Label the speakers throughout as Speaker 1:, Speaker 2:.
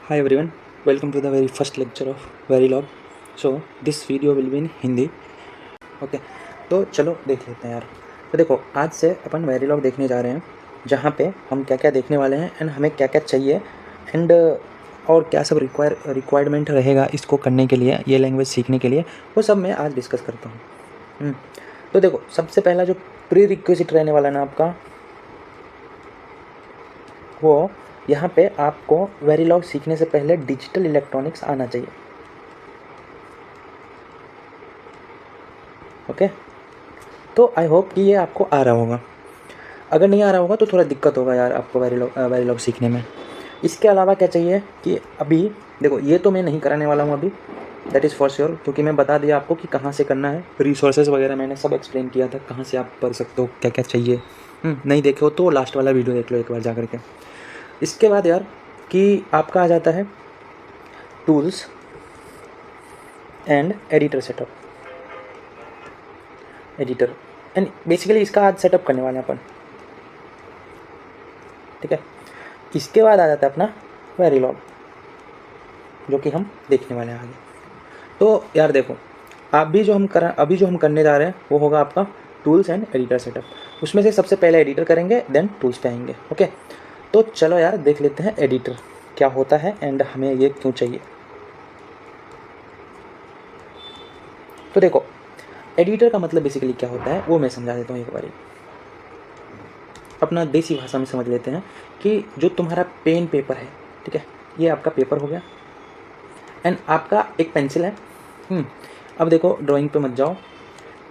Speaker 1: Hi everyone, welcome to the very first lecture of Verilog. So this video will be in Hindi. Okay तो चलो देख लेते हैं यार. तो देखो आज से अपन वेरीलॉग देखने जा रहे हैं जहाँ पे हम क्या क्या देखने वाले हैं एंड हमें क्या क्या चाहिए एंड और क्या सब रिक्वायरमेंट रहेगा इसको करने के लिए, ये लैंग्वेज सीखने के लिए, वो सब मैं आज डिस्कस करता हूँ. तो देखो सबसे पहला जो प्री रिक्विजिट रहने वाला ना आपका, वो यहाँ पे आपको वेरीलॉग सीखने से पहले डिजिटल इलेक्ट्रॉनिक्स आना चाहिए. ओके तो आई होप कि ये आपको आ रहा होगा. अगर नहीं आ रहा होगा तो थोड़ा दिक्कत होगा यार आपको वेरीलॉग सीखने में. इसके अलावा क्या चाहिए कि अभी देखो ये तो मैं नहीं कराने वाला हूँ अभी, दैट इज़ फॉर श्योर, क्योंकि मैं बता दिया आपको कि कहाँ से करना है. रिसोर्सेज वगैरह मैंने सब एक्सप्लेन किया था, कहाँ से आप पढ़ सकते हो, क्या क्या चाहिए. नहीं देखे हो तो लास्ट वाला वीडियो देख लो एक बार जा करके. इसके बाद यार कि आपका आ जाता है tools and editor setup. Editor and basically इसका आज सेटअप करने वाले हैं अपन. ठीक है, इसके बाद आ जाता है अपना वेरीलॉग जो कि हम देखने वाले हैं आगे. तो यार देखो अभी जो हम करने जा रहे हैं वो होगा आपका टूल्स एंड एडिटर सेटअप. उसमें से सबसे पहले एडिटर करेंगे, देन टूल्स पे आएंगे. ओके तो चलो यार देख लेते हैं एडिटर क्या होता है एंड हमें ये क्यों चाहिए. तो देखो एडिटर का मतलब बेसिकली क्या होता है वो मैं समझा देता हूँ एक बारी. अपना देसी भाषा में समझ लेते हैं कि जो तुम्हारा पेन पेपर है, ठीक है, ये आपका पेपर हो गया एंड आपका एक पेंसिल है. अब देखो ड्राइंग पे मत जाओ,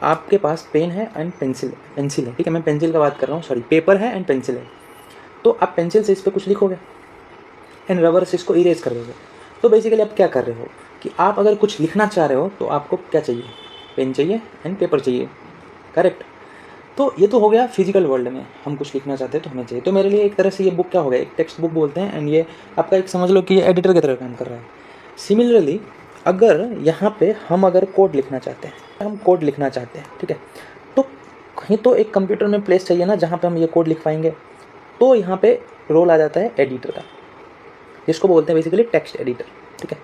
Speaker 1: आपके पास पेन है एंड पेंसिल है. ठीक है, मैं पेंसिल का बात कर रहा हूँ, सॉरी, पेपर है एंड पेंसिल है. तो आप पेंसिल से इस पर कुछ लिखोगे एंड रबर से इसको इरेज कर दोगे. तो बेसिकली आप क्या कर रहे हो कि आप अगर कुछ लिखना चाह रहे हो तो आपको क्या चाहिए, पेन चाहिए एंड पेपर चाहिए. करेक्ट. तो ये तो हो गया फिजिकल वर्ल्ड में हम कुछ लिखना चाहते हैं तो हमें चाहिए. तो मेरे लिए एक तरह से ये बुक क्या हो गया, एक टेक्स्ट बुक बोलते हैं एंड ये आपका एक समझ लो कि ये एडिटर की तरह काम कर रहा है. सिमिलरली अगर यहाँ पे हम अगर कोड लिखना चाहते हैं, ठीक है, तो कहीं तो एक कंप्यूटर में प्लेस चाहिए ना जहाँ पे हम ये कोड लिख पाएंगे. तो यहाँ पे रोल आ जाता है एडिटर का, जिसको बोलते हैं बेसिकली टेक्स्ट एडिटर. ठीक है,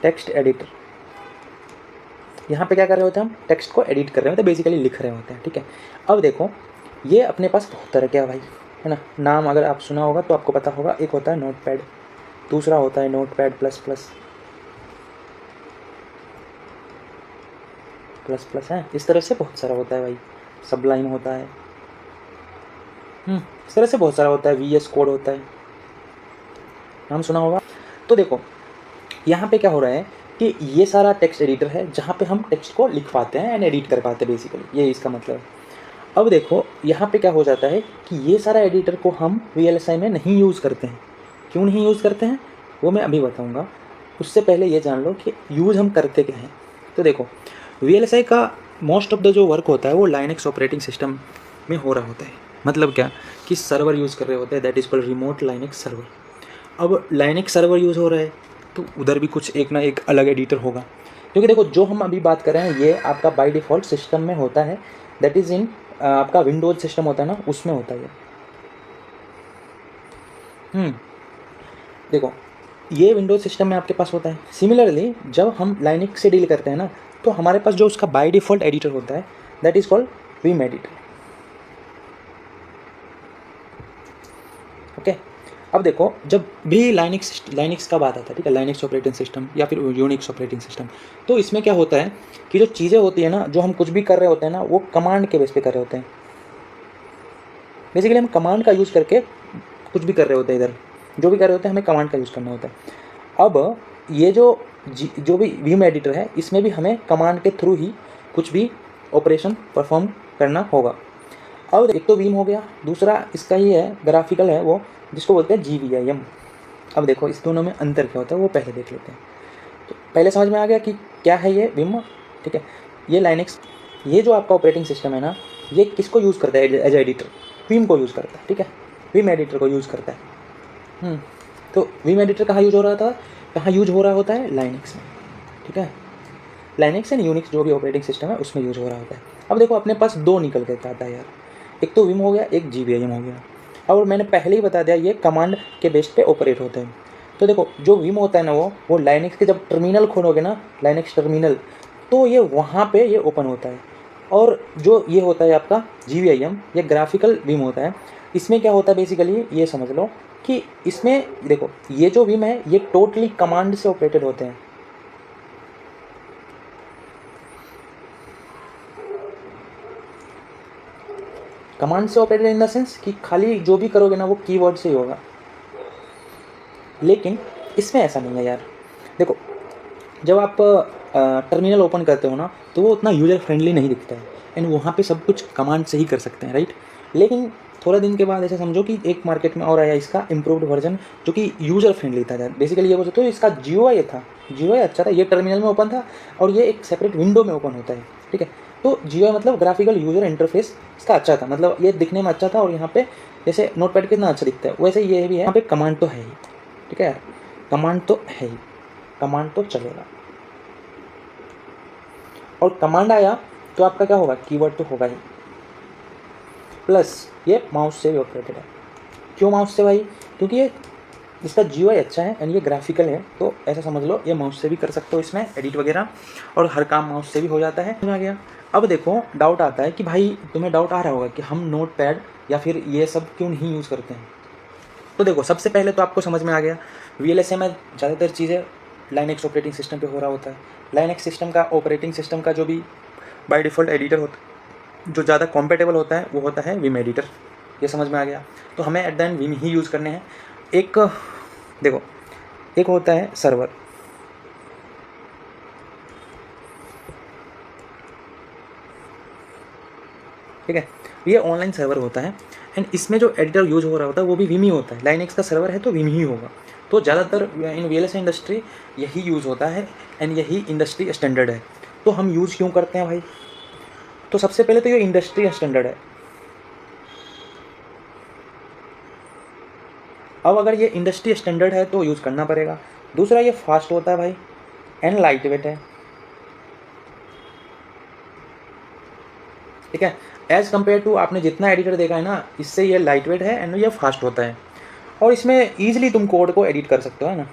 Speaker 1: टेक्स्ट एडिटर. यहाँ पे क्या कर रहे होते हैं, हम टेक्स्ट को एडिट कर रहे होते हैं, बेसिकली लिख रहे होते हैं. ठीक है, अब देखो ये अपने पास बहुत तरह के भाई है ना. नाम अगर आप सुना होगा तो आपको पता होगा, एक होता है नोट पैड, दूसरा होता है नोट पैड प्लस प्लस है. इस तरह से बहुत सारा होता है भाई. सबलाइन होता है, इस तरह से बहुत सारा होता है. VS कोड होता है, नाम सुना होगा. तो देखो यहाँ पे क्या हो रहा है कि ये सारा टेक्स्ट एडिटर है जहाँ पे हम टेक्स्ट को लिख पाते हैं एंड एडिट कर पाते हैं, बेसिकली ये इसका मतलब है. अब देखो यहाँ पे क्या हो जाता है कि ये सारा एडिटर को हम VLSI में नहीं यूज़ करते हैं. क्यों नहीं यूज़ करते हैं वो मैं अभी बताऊँगा. उससे पहले ये जान लो कि यूज़ हम करते क्या हैं. तो देखो VLSI का मोस्ट ऑफ द जो वर्क होता है वो लाइनक्स ऑपरेटिंग सिस्टम में हो रहा होता है. मतलब क्या कि सर्वर यूज़ कर रहे होते हैं, that is called remote Linux server. अब लाइनक्स सर्वर यूज़ हो रहा है तो उधर भी कुछ एक ना एक अलग एडिटर होगा. क्योंकि देखो जो हम अभी बात कर रहे हैं ये आपका बाय डिफ़ॉल्ट सिस्टम में होता है, दैट इज़ इन आपका विंडोज़ सिस्टम होता है ना, उसमें होता है ये. देखो ये विंडोज़ सिस्टम में आपके पास होता है. सिमिलरली जब हम लाइनक्स से डील करते हैं ना तो हमारे पास जो उसका बाय डिफ़ॉल्ट एडिटर होता है that is called Vim editor. Okay अब देखो जब भी लाइनक्स का बात आता है, ठीक है, लाइनक्स ऑपरेटिंग सिस्टम या फिर यूनिक्स ऑपरेटिंग सिस्टम, तो इसमें क्या होता है कि जो चीज़ें होती है ना, जो हम कुछ भी कर रहे होते हैं ना, वो कमांड के बेस पे कर रहे होते हैं. बेसिकली हम कमांड का यूज़ करके कुछ भी कर रहे होते हैं. इधर जो भी कर रहे होते हैं हमें कमांड का यूज़ करना होता है. अब ये जो भी विम एडिटर है इसमें भी हमें कमांड के थ्रू ही कुछ भी ऑपरेशन परफॉर्म करना होगा. अब एक तो विम हो गया, दूसरा इसका ही है ग्राफिकल है वो, जिसको बोलते हैं GVIM. अब देखो इस दोनों में अंतर क्या होता है वो पहले देख लेते हैं. तो पहले समझ में आ गया कि क्या है ये विम. ठीक है, ये लाइनक्स, ये जो आपका ऑपरेटिंग सिस्टम है ना, ये किसको यूज़ करता है एज एडिटर, विम को यूज़ करता है. ठीक है, विम एडिटर को यूज़ करता है. तो विम एडिटर कहाँ यूज हो रहा होता है लाइनक्स में. ठीक है, लाइनक्स एंड यूनिक्स जो भी ऑपरेटिंग सिस्टम है उसमें यूज हो रहा होता है. अब देखो अपने पास दो निकल के आता है यार, एक तो विम हो गया, एक GVIM हो गया. और मैंने पहले ही बता दिया ये कमांड के बेस पे ऑपरेट होते हैं। तो देखो जो विम होता है ना वो लाइनेक्स के जब टर्मिनल खोलोगे ना, लाइनेक्स टर्मिनल, तो ये वहाँ पे ये ओपन होता है। और जो ये होता है आपका GVIM, ये ग्राफिकल विम होता है। इसमें क्या होता है बेसिकली ये समझ लो कि इसमें देखो ये जो विम है ये टोटली कमांड से ऑपरेटेड होते हैं। कमांड से ऑपरेटेड इन द सेंस कि खाली जो भी करोगे ना वो कीवर्ड से ही होगा। लेकिन इसमें ऐसा नहीं है यार। देखो जब आप टर्मिनल ओपन करते हो ना तो वो उतना यूज़र फ्रेंडली नहीं दिखता है, एंड वहाँ पे सब कुछ कमांड से ही कर सकते हैं, राइट। लेकिन थोड़ा दिन के बाद ऐसा समझो कि एक मार्केट में और आया इसका इम्प्रूव्ड वर्जन जो कि यूज़र फ्रेंडली था। बेसिकली ये बोल सकते हो इसका GUI था, GUI अच्छा था, ये टर्मिनल में ओपन था और ये एक सेपरेट विंडो में ओपन होता है, ठीक है। तो GUI मतलब ग्राफिकल यूज़र इंटरफेस इसका अच्छा था, मतलब ये दिखने में अच्छा था। और यहाँ पे जैसे नोटपैड कितना अच्छा दिखता है वैसे ये भी है। यहाँ पे कमांड तो है ही, ठीक है यार, कमांड तो है ही, कमांड तो चलेगा। और कमांड आया तो आपका क्या होगा, कीवर्ड तो होगा ही। प्लस ये माउस से भी ऑपरेटेड है। क्यों माउस से भाई, क्योंकि ये इसका GUI अच्छा है एंड ये ग्राफिकल है, तो ऐसा समझ लो ये माउस से भी कर सकते हो इसमें एडिट वगैरह, और हर काम माउस से भी हो जाता है। आ गया। अब देखो डाउट आता है कि भाई तुम्हें डाउट आ रहा होगा कि हम नोटपैड या फिर ये सब क्यों नहीं यूज़ करते हैं। तो देखो सबसे पहले तो आपको समझ में आ गया VLSI में ज़्यादातर चीज़ें लाइनेक्स ऑपरेटिंग सिस्टम पे हो रहा होता है। लाइनेक्स सिस्टम का ऑपरेटिंग सिस्टम का जो भी बाय डिफ़ॉल्ट एडिटर होता है जो ज़्यादा कॉम्पेटेबल होता है वो होता है विम एडिटर। ये समझ में आ गया। तो हमें at the end Vim he use करने हैं। एक देखो एक होता है सर्वर, ठीक है, ये ऑनलाइन सर्वर होता है एंड इसमें जो एडिटर यूज़ हो रहा होता है वो भी विम ही होता है। लाइनेक्स का सर्वर है तो विम ही होगा। तो ज़्यादातर इन VLSI इंडस्ट्री यही यूज़ होता है एंड यही इंडस्ट्री स्टैंडर्ड है। तो हम यूज़ क्यों करते हैं भाई, तो सबसे पहले तो ये इंडस्ट्री स्टैंडर्ड है। अब अगर ये इंडस्ट्री स्टैंडर्ड है तो यूज़ करना पड़ेगा। दूसरा ये फास्ट होता है भाई एंड लाइट वेट है, ठीक है। एज़ कम्पेयर टू आपने जितना एडिटर देखा है ना, इससे ये लाइट वेट है एंड ये फास्ट होता है। और इसमें ईजिली तुम कोड को एडिट कर सकते हो, है ना।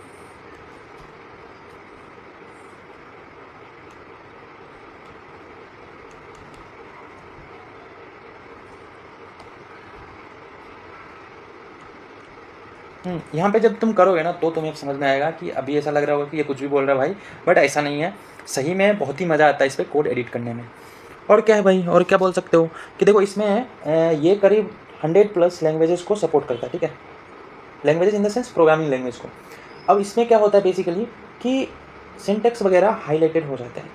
Speaker 1: यहाँ पे जब तुम करोगे ना तो तुम्हें समझ में आएगा कि अभी ऐसा लग रहा होगा कि ये कुछ भी बोल रहा है भाई, बट ऐसा नहीं है। सही में बहुत ही मज़ा आता है इस पर कोड एडिट करने में। और क्या है भाई, और क्या बोल सकते हो कि देखो इसमें ये करीब 100+ लैंग्वेजेस को सपोर्ट करता है, ठीक है। Languages in the sense programming language को। अब इसमें क्या होता है बेसिकली कि सिंटेक्स वगैरह हाईलाइटेड हो जाते हैं।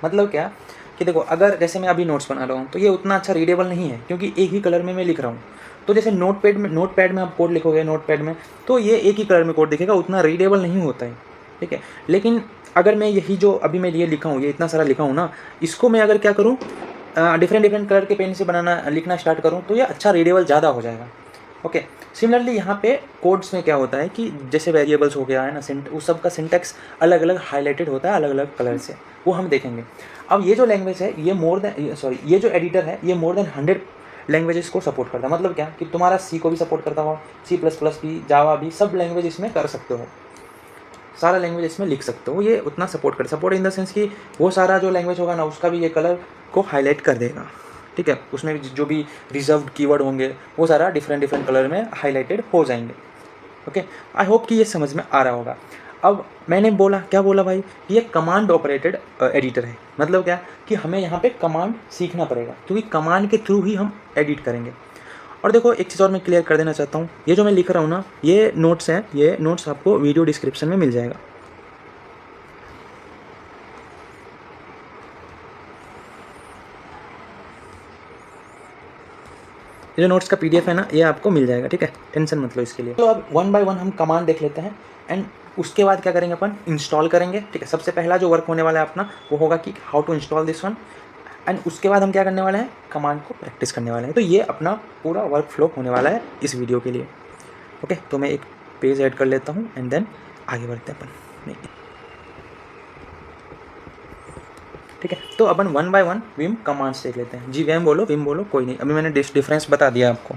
Speaker 1: मतलब क्या कि देखो अगर जैसे मैं अभी नोट्स बना रहा हूँ तो ये उतना अच्छा रीडेबल नहीं है क्योंकि एक ही कलर में मैं लिख रहा हूँ। तो जैसे नोटपैड में आप कोड लिखोगे नोटपैड में तो ये एक ही कलर में कोड दिखेगा, उतना रीडेबल नहीं होता है, ठीक है। लेकिन अगर मैं यही जो अभी मैं ये लिखा हूँ, ये इतना सारा लिखा हूँ ना, इसको मैं अगर क्या करूँ डिफरेंट कलर के पेन से बनाना लिखना स्टार्ट करूँ तो ये अच्छा रीडेबल ज़्यादा हो जाएगा। ओके, सिमिलरली यहाँ पे कोड्स में क्या होता है कि जैसे वेरिएबल्स हो गया है ना, उस सब का सिंटेक्स अलग अलग हाईलाइटेड होता है अलग अलग कलर से, वो हम देखेंगे। अब ये जो लैंग्वेज है ये जो एडिटर है ये मोर देन 100 लैंग्वेजेस को सपोर्ट करता है। मतलब क्या कि तुम्हारा C को भी सपोर्ट करता हो, C++ भी, जावा भी, सब लैंग्वेज इसमें कर सकते हो, सारा लैंग्वेज इसमें लिख सकते हो। ये उतना सपोर्ट इन द सेंस कि वो सारा जो लैंग्वेज होगा ना उसका भी ये कलर को हाईलाइट कर देगा, ठीक है। उसमें जो भी रिजर्व्ड कीवर्ड होंगे वो सारा डिफरेंट कलर में हाईलाइटेड हो जाएंगे। ओके, आई होप कि ये समझ में आ रहा होगा। अब मैंने क्या बोला भाई, ये कमांड ऑपरेटेड एडिटर है। मतलब क्या कि हमें यहाँ पे कमांड सीखना पड़ेगा क्योंकि कमांड के थ्रू ही हम एडिट करेंगे। और देखो एक चीज़ और मैं क्लियर कर देना चाहता हूँ, ये जो मैं लिख रहा हूँ ना ये नोट्स हैं, ये नोट्स आपको वीडियो डिस्क्रिप्शन में मिल जाएगा। ये जो नोट्स का PDF है ना ये आपको मिल जाएगा, ठीक है, टेंशन मत लो इसके लिए। तो अब 1 बाय 1 हम कमांड देख लेते हैं एंड उसके बाद क्या करेंगे अपन, इंस्टॉल करेंगे, ठीक है। सबसे पहला जो वर्क होने वाला है अपना वो होगा कि how to install this one, एंड उसके बाद हम क्या करने वाले हैं, कमांड को प्रैक्टिस करने वाले हैं। तो ये अपना पूरा वर्क फ्लो होने वाला है इस वीडियो के लिए। ओके, तो मैं एक पेज ऐड कर लेता हूँ एंड देन आगे बढ़ते हैं अपन। नहीं, ठीक है, तो अपन one by one Vim commands देख लेते हैं। जी विम बोलो कोई नहीं, अभी मैंने डिफरेंस बता दिया आपको।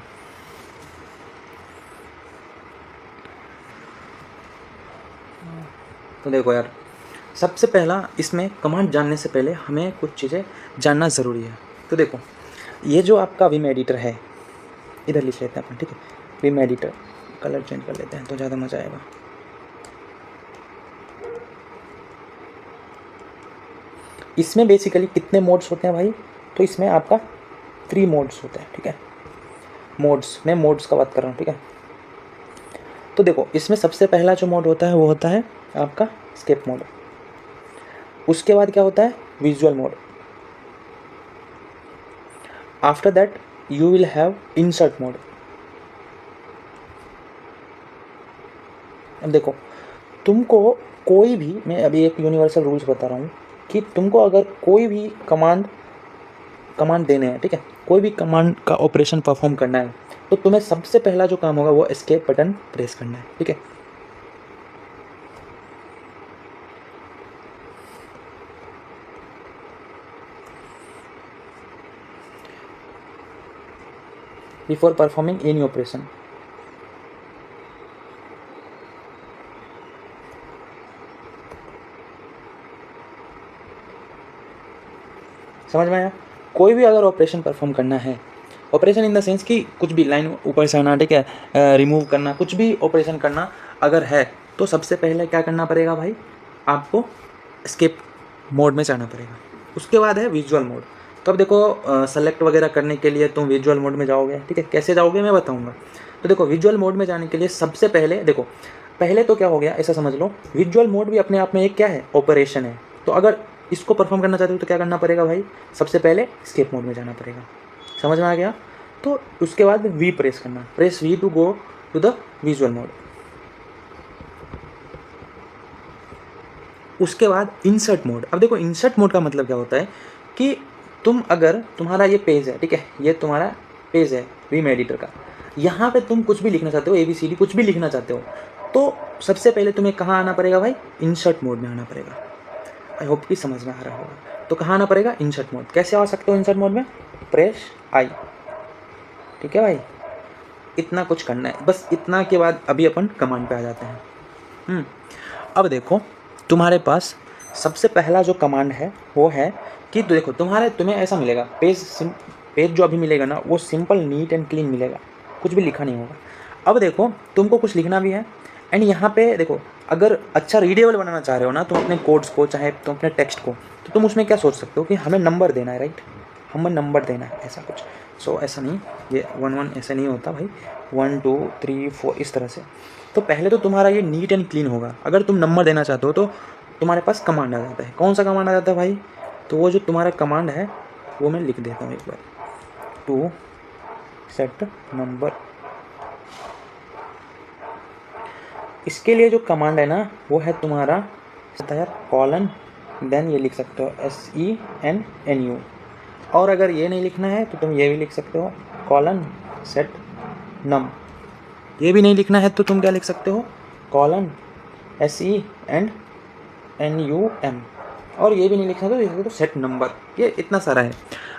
Speaker 1: तो देखो यार, सबसे पहला इसमें कमांड जानने से पहले हमें कुछ चीज़ें जानना ज़रूरी है। तो देखो, ये जो आपका विम एडिटर है, इधर लिख लेते हैं अपन, ठीक है। विम एडिटर, कलर चेंज कर लेते हैं तो ज़्यादा मज़ा आएगा। इसमें बेसिकली कितने मोड्स होते हैं भाई? तो इसमें आपका 3 मोड्स होते हैं, ठीक है। मोड्स, मैं मोड्स का बात कर रहा हूँ, ठीक है। तो देखो, इसमें सबसे पहला जो मोड होता है वो होता है आपका स्केप मोड। उसके बाद क्या होता है? Visual mode. After that you will have insert mode. अब देखो, तुमको कोई भी, मैं अभी एक यूनिवर्सल रूल्स बता रहा हूँ कि तुमको अगर कोई भी कमांड देने हैं, ठीक है, कोई भी कमांड का ऑपरेशन परफॉर्म करना है, तो तुम्हें सबसे पहला जो काम होगा वो एस्केप बटन प्रेस करना है, ठीक है। Before performing any operation. समझ में आया? कोई भी अगर ऑपरेशन परफॉर्म करना है, ऑपरेशन इन द सेंस कि कुछ भी लाइन ऊपर से आना, ठीक है, रिमूव करना, कुछ भी ऑपरेशन करना अगर है, तो सबसे पहले क्या करना पड़ेगा भाई? आपको एस्केप मोड में जाना पड़ेगा। उसके बाद है विजुअल मोड। तो अब देखो, सेलेक्ट वगैरह करने के लिए तुम विजुअल मोड में जाओगे, ठीक है। कैसे जाओगे मैं बताऊँगा। तो देखो, विजुअल मोड में जाने के लिए सबसे पहले देखो, पहले तो क्या हो गया, ऐसा समझ लो, विजुअल मोड भी अपने आप में एक क्या है? ऑपरेशन है। तो अगर इसको परफॉर्म करना चाहते हो तो क्या करना पड़ेगा भाई? सबसे पहले एस्केप मोड में जाना पड़ेगा। समझ में आ गया? तो उसके बाद वी प्रेस करना, press V to go to the visual mode. उसके बाद इंसर्ट मोड। अब देखो, इंसर्ट मोड का मतलब क्या होता है कि तुम अगर, तुम्हारा ये पेज है, ठीक है, ये तुम्हारा पेज है विम एडिटर का, यहाँ पे तुम कुछ भी लिखना चाहते हो, ABCD कुछ भी लिखना चाहते हो, तो सबसे पहले तुम्हें कहाँ आना पड़ेगा भाई? इंसर्ट मोड में आना पड़ेगा। आई होप कि समझ में आ रहा होगा। तो कहाँ आना पड़ेगा? Insert mode. कैसे आ सकते हो इंसर्ट मोड में? प्रेस आई, ठीक है भाई। इतना कुछ करना है, बस इतना के बाद अभी अपन कमांड पे आ जाते हैं। अब देखो, तुम्हारे पास सबसे पहला जो कमांड है वो है कि देखो, तुम्हें ऐसा मिलेगा पेज जो अभी मिलेगा ना, वो सिंपल, नीट एंड क्लीन मिलेगा, कुछ भी लिखा नहीं होगा। अब देखो, तुमको कुछ लिखना भी है, एंड यहाँ पे देखो, अगर अच्छा रीडेबल बनाना चाह रहे हो ना तुम अपने कोड्स को, चाहे तुम अपने टेक्स्ट को, तो तुम उसमें क्या सोच सकते हो कि हमें नंबर देना है, राइट, हमें नंबर देना है, ऐसा कुछ। सो ऐसा नहीं, ये 1 ऐसा नहीं होता भाई, 1 2 3 4 इस तरह से। तो पहले तो तुम्हारा ये नीट एंड क्लीन होगा। अगर तुम नंबर देना चाहते हो तो तुम्हारे पास कमांड आ जाता है। कौन सा कमांड आ जाता है भाई? तो वो जो तुम्हारा कमांड है वो मैं लिख देता हूँ एक बार, टू सेट नंबर। इसके लिए जो कमांड है ना वो है तुम्हारा यार कॉलन, देन ये लिख सकते हो SENNU। और अगर ये नहीं लिखना है तो तुम ये भी लिख सकते हो, कॉलन सेट नम। ये भी नहीं लिखना है तो तुम क्या लिख सकते हो? Colon SENNUM। और ये भी नहीं लिखना तो लिख सकते हो सेट नंबर। ये इतना सारा है।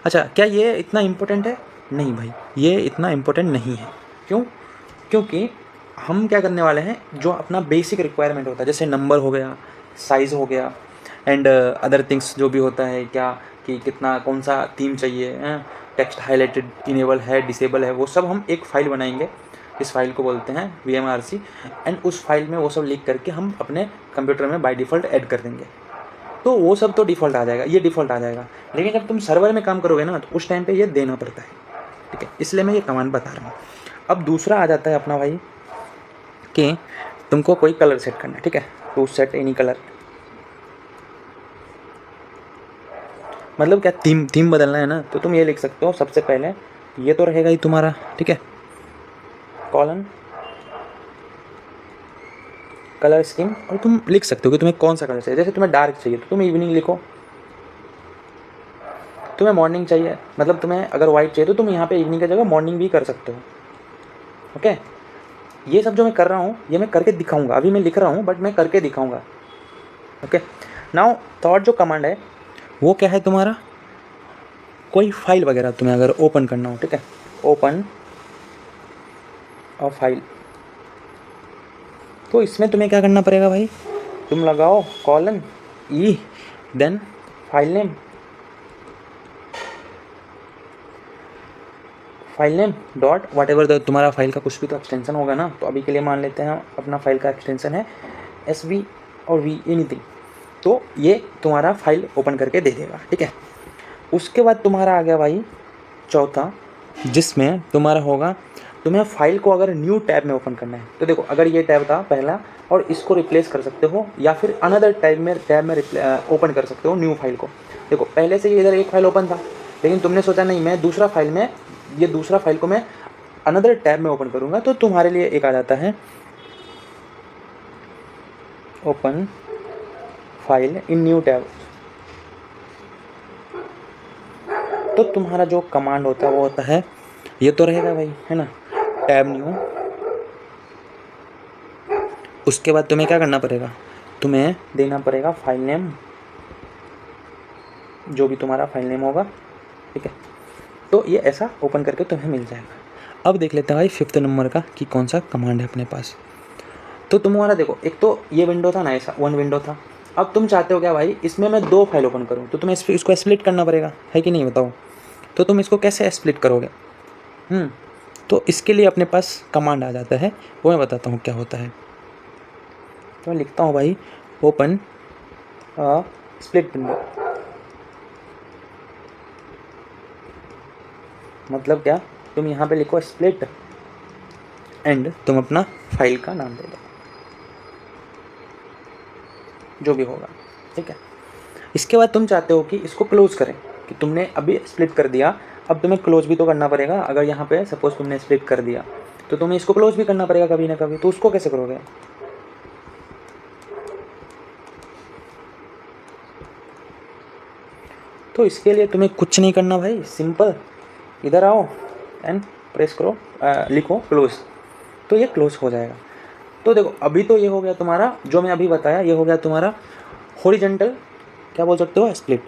Speaker 1: अच्छा, क्या ये इतना इम्पोर्टेंट है? नहीं भाई, ये इतना इम्पोर्टेंट नहीं है। क्यों? क्योंकि हम क्या करने वाले हैं, जो अपना बेसिक रिक्वायरमेंट होता है, जैसे नंबर हो गया, साइज़ हो गया, एंड अदर थिंग्स जो भी होता है, क्या कि कितना, कौन सा थीम चाहिए, टेक्स्ट हाईलाइटेड इनेबल है, डिसेबल है, वो सब हम एक फ़ाइल बनाएंगे। इस फाइल को बोलते हैं VMRC, एंड उस फाइल में वो सब लिख करके हम अपने कंप्यूटर में बाय डिफ़ॉल्ट ऐड कर देंगे। तो वो सब तो डिफ़ॉल्ट आ जाएगा, ये डिफ़ॉल्ट आ जाएगा। लेकिन जब तुम सर्वर में काम करोगे ना, तो उस टाइम पे ये देना पड़ता है, ठीक है। इसलिए मैं ये कमांड बता रहा हूँ। अब दूसरा आ जाता है अपना भाई कि तुमको कोई कलर सेट करना है, ठीक है, टू सेट एनी कलर। मतलब क्या, थीम बदलना है ना, तो तुम ये लिख सकते हो, सबसे पहले ये तो रहेगा ही तुम्हारा, ठीक है, कॉलन कलर स्कीम। और तुम लिख सकते हो कि तुम्हें कौन सा कलर चाहिए। जैसे तुम्हें डार्क चाहिए तो तुम इवनिंग लिखो, तुम्हें मॉर्निंग चाहिए, मतलब तुम्हें अगर वाइट चाहिए तो तुम यहाँ पे इवनिंग की जगह मॉर्निंग भी कर सकते हो, ओके। ये सब जो मैं कर रहा हूँ ये मैं करके दिखाऊंगा, अभी मैं लिख रहा हूँ बट मैं करके दिखाऊंगा। ओके, नाउ थर्ड जो कमांड है वो क्या है तुम्हारा, कोई फाइल वगैरह तुम्हें अगर ओपन करना हो, ठीक है, ओपन अ फाइल, तो इसमें तुम्हें क्या करना पड़ेगा भाई, तुम लगाओ colon E then file name, file name dot whatever तुम्हारा फाइल का कुछ भी तो एक्सटेंशन होगा ना, तो अभी के लिए मान लेते हैं अपना फाइल का एक्सटेंशन है SV और V एनीथिंग, तो ये तुम्हारा फाइल ओपन करके दे देगा, ठीक है। उसके बाद तुम्हारा आ गया भाई चौथा, जिसमें तुम्हारा होगा तुम्हें फाइल को अगर न्यू टैब में ओपन करना है, तो देखो अगर ये टैब था पहला और इसको रिप्लेस कर सकते हो या फिर अनदर टैब में ओपन कर सकते हो न्यू फाइल को। देखो पहले से ये इधर एक फाइल ओपन था, लेकिन तुमने सोचा नहीं मैं दूसरा फाइल में, ये दूसरा फाइल को मैं अनदर टैब में ओपन करूँगा, तो तुम्हारे लिए एक आ जाता है open file in new tab. तो तुम्हारा जो कमांड होता है वो होता है, ये तो रहेगा भाई, है ना, टैब न्यू। उसके बाद तुम्हें क्या करना पड़ेगा, तुम्हें देना पड़ेगा फाइल नेम, जो भी तुम्हारा फाइल नेम होगा, ठीक है। तो ये ऐसा ओपन करके तुम्हें मिल जाएगा। अब देख लेते हैं भाई फिफ्थ नंबर का कि कौन सा कमांड है अपने पास। तो तुम्हारा देखो एक तो ये विंडो था ना, ऐसा वन विंडो था, अब तुम चाहते हो क्या भाई इसमें मैं दो फाइल ओपन करूँ, तो तुम्हें इसको स्प्लिट करना पड़ेगा, है कि नहीं बताओ। तो तुम इसको कैसे स्प्लिट करोगे, तो इसके लिए अपने पास कमांड आ जाता है, वो मैं बताता हूँ क्या होता है। तो मैं लिखता हूँ भाई ओपन स्प्लिट विंडो, मतलब क्या, तुम यहाँ पे लिखो स्प्लिट एंड तुम अपना फाइल का नाम दे दो जो भी होगा, ठीक है। इसके बाद तुम चाहते हो कि इसको क्लोज करें, कि तुमने अभी स्प्लिट कर दिया, अब तुम्हें क्लोज भी तो करना पड़ेगा। अगर यहाँ पे सपोज तुमने स्प्लिट कर दिया तो तुम्हें इसको क्लोज भी करना पड़ेगा कभी ना कभी, तो उसको कैसे करोगे। तो इसके लिए तुम्हें कुछ नहीं करना भाई, सिंपल इधर आओ एंड प्रेस करो, लिखो क्लोज, तो ये क्लोज हो जाएगा। तो देखो अभी तो ये हो गया तुम्हारा, जो मैं अभी बताया ये हो गया तुम्हारा हॉरिजॉन्टल, क्या बोल सकते हो, स्प्लिट।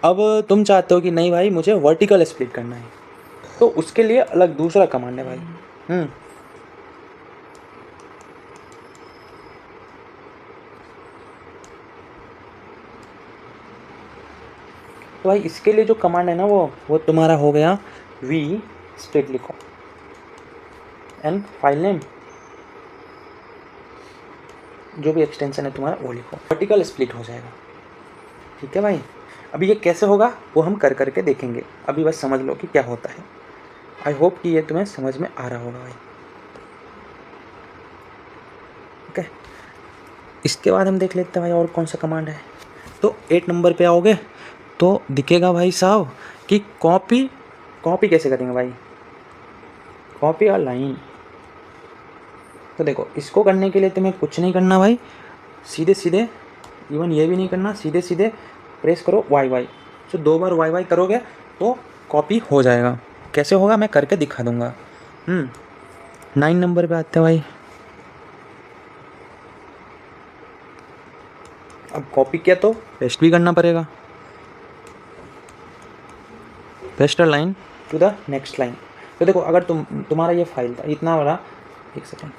Speaker 1: अब तुम चाहते हो कि नहीं भाई मुझे वर्टिकल स्प्लिट करना है, तो उसके लिए अलग दूसरा कमांड है भाई। तो भाई इसके लिए जो कमांड है ना वो तुम्हारा हो गया V स्प्लिट, लिखो एंड फाइल नेम, जो भी एक्सटेंशन है तुम्हारा वो लिखो, वर्टिकल स्प्लिट हो जाएगा, ठीक है भाई। अभी ये कैसे होगा वो हम कर करके देखेंगे, अभी बस समझ लो कि क्या होता है। आई होप कि ये तुम्हें समझ में आ रहा होगा भाई, ओके। इसके बाद हम देख लेते हैं भाई और कौन सा कमांड है। तो 8 नंबर पे आओगे तो दिखेगा भाई साहब कि कॉपी कैसे करेंगे भाई, कॉपी और लाइन। तो देखो इसको करने के लिए तुम्हें कुछ नहीं करना भाई, सीधे सीधे, इवन ये भी नहीं करना, सीधे सीधे प्रेस करो YY, तो 2 बार YY करोगे तो कॉपी हो जाएगा। कैसे होगा मैं करके दिखा दूंगा। 9 नंबर पे आते हैं भाई। अब कॉपी किया तो पेस्ट भी करना पड़ेगा, paste line to the next line. तो देखो अगर तुम्हारा ये फाइल था इतना बड़ा, एक सेकेंड,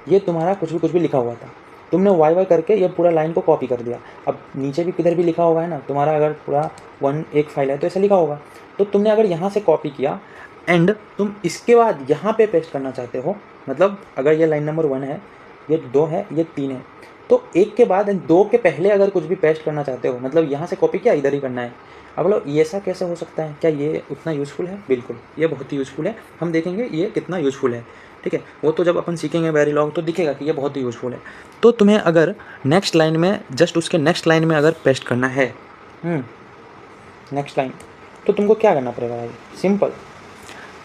Speaker 1: ये तुम्हारा कुछ भी लिखा हुआ था, तुमने YY करके ये पूरा लाइन को कॉपी कर दिया। अब नीचे भी किधर भी लिखा होगा है ना, तुम्हारा अगर पूरा एक फाइल है तो ऐसा लिखा होगा, तो तुमने अगर यहाँ से कॉपी किया एंड तुम इसके बाद यहाँ पे पेस्ट करना चाहते हो, मतलब अगर ये लाइन नंबर 1 है, ये 2 है, ये 3 है, तो एक के बाद 2 के पहले अगर कुछ भी पेस्ट करना चाहते हो, मतलब यहाँ से कॉपी किया इधर ही करना है। अब बोलो ये ऐसा कैसे हो सकता है, क्या ये उतना यूज़फुल है, बिल्कुल ये बहुत ही यूज़फुल है, हम देखेंगे ये कितना यूज़फुल है, ठीक है। वो तो जब अपन सीखेंगे वेरीलॉग तो दिखेगा कि ये बहुत ही यूज़फुल है। तो तुम्हें अगर नेक्स्ट लाइन में, जस्ट उसके नेक्स्ट लाइन में अगर पेस्ट करना है, नेक्स्ट लाइन, तो तुमको क्या करना पड़ेगा भाई, सिंपल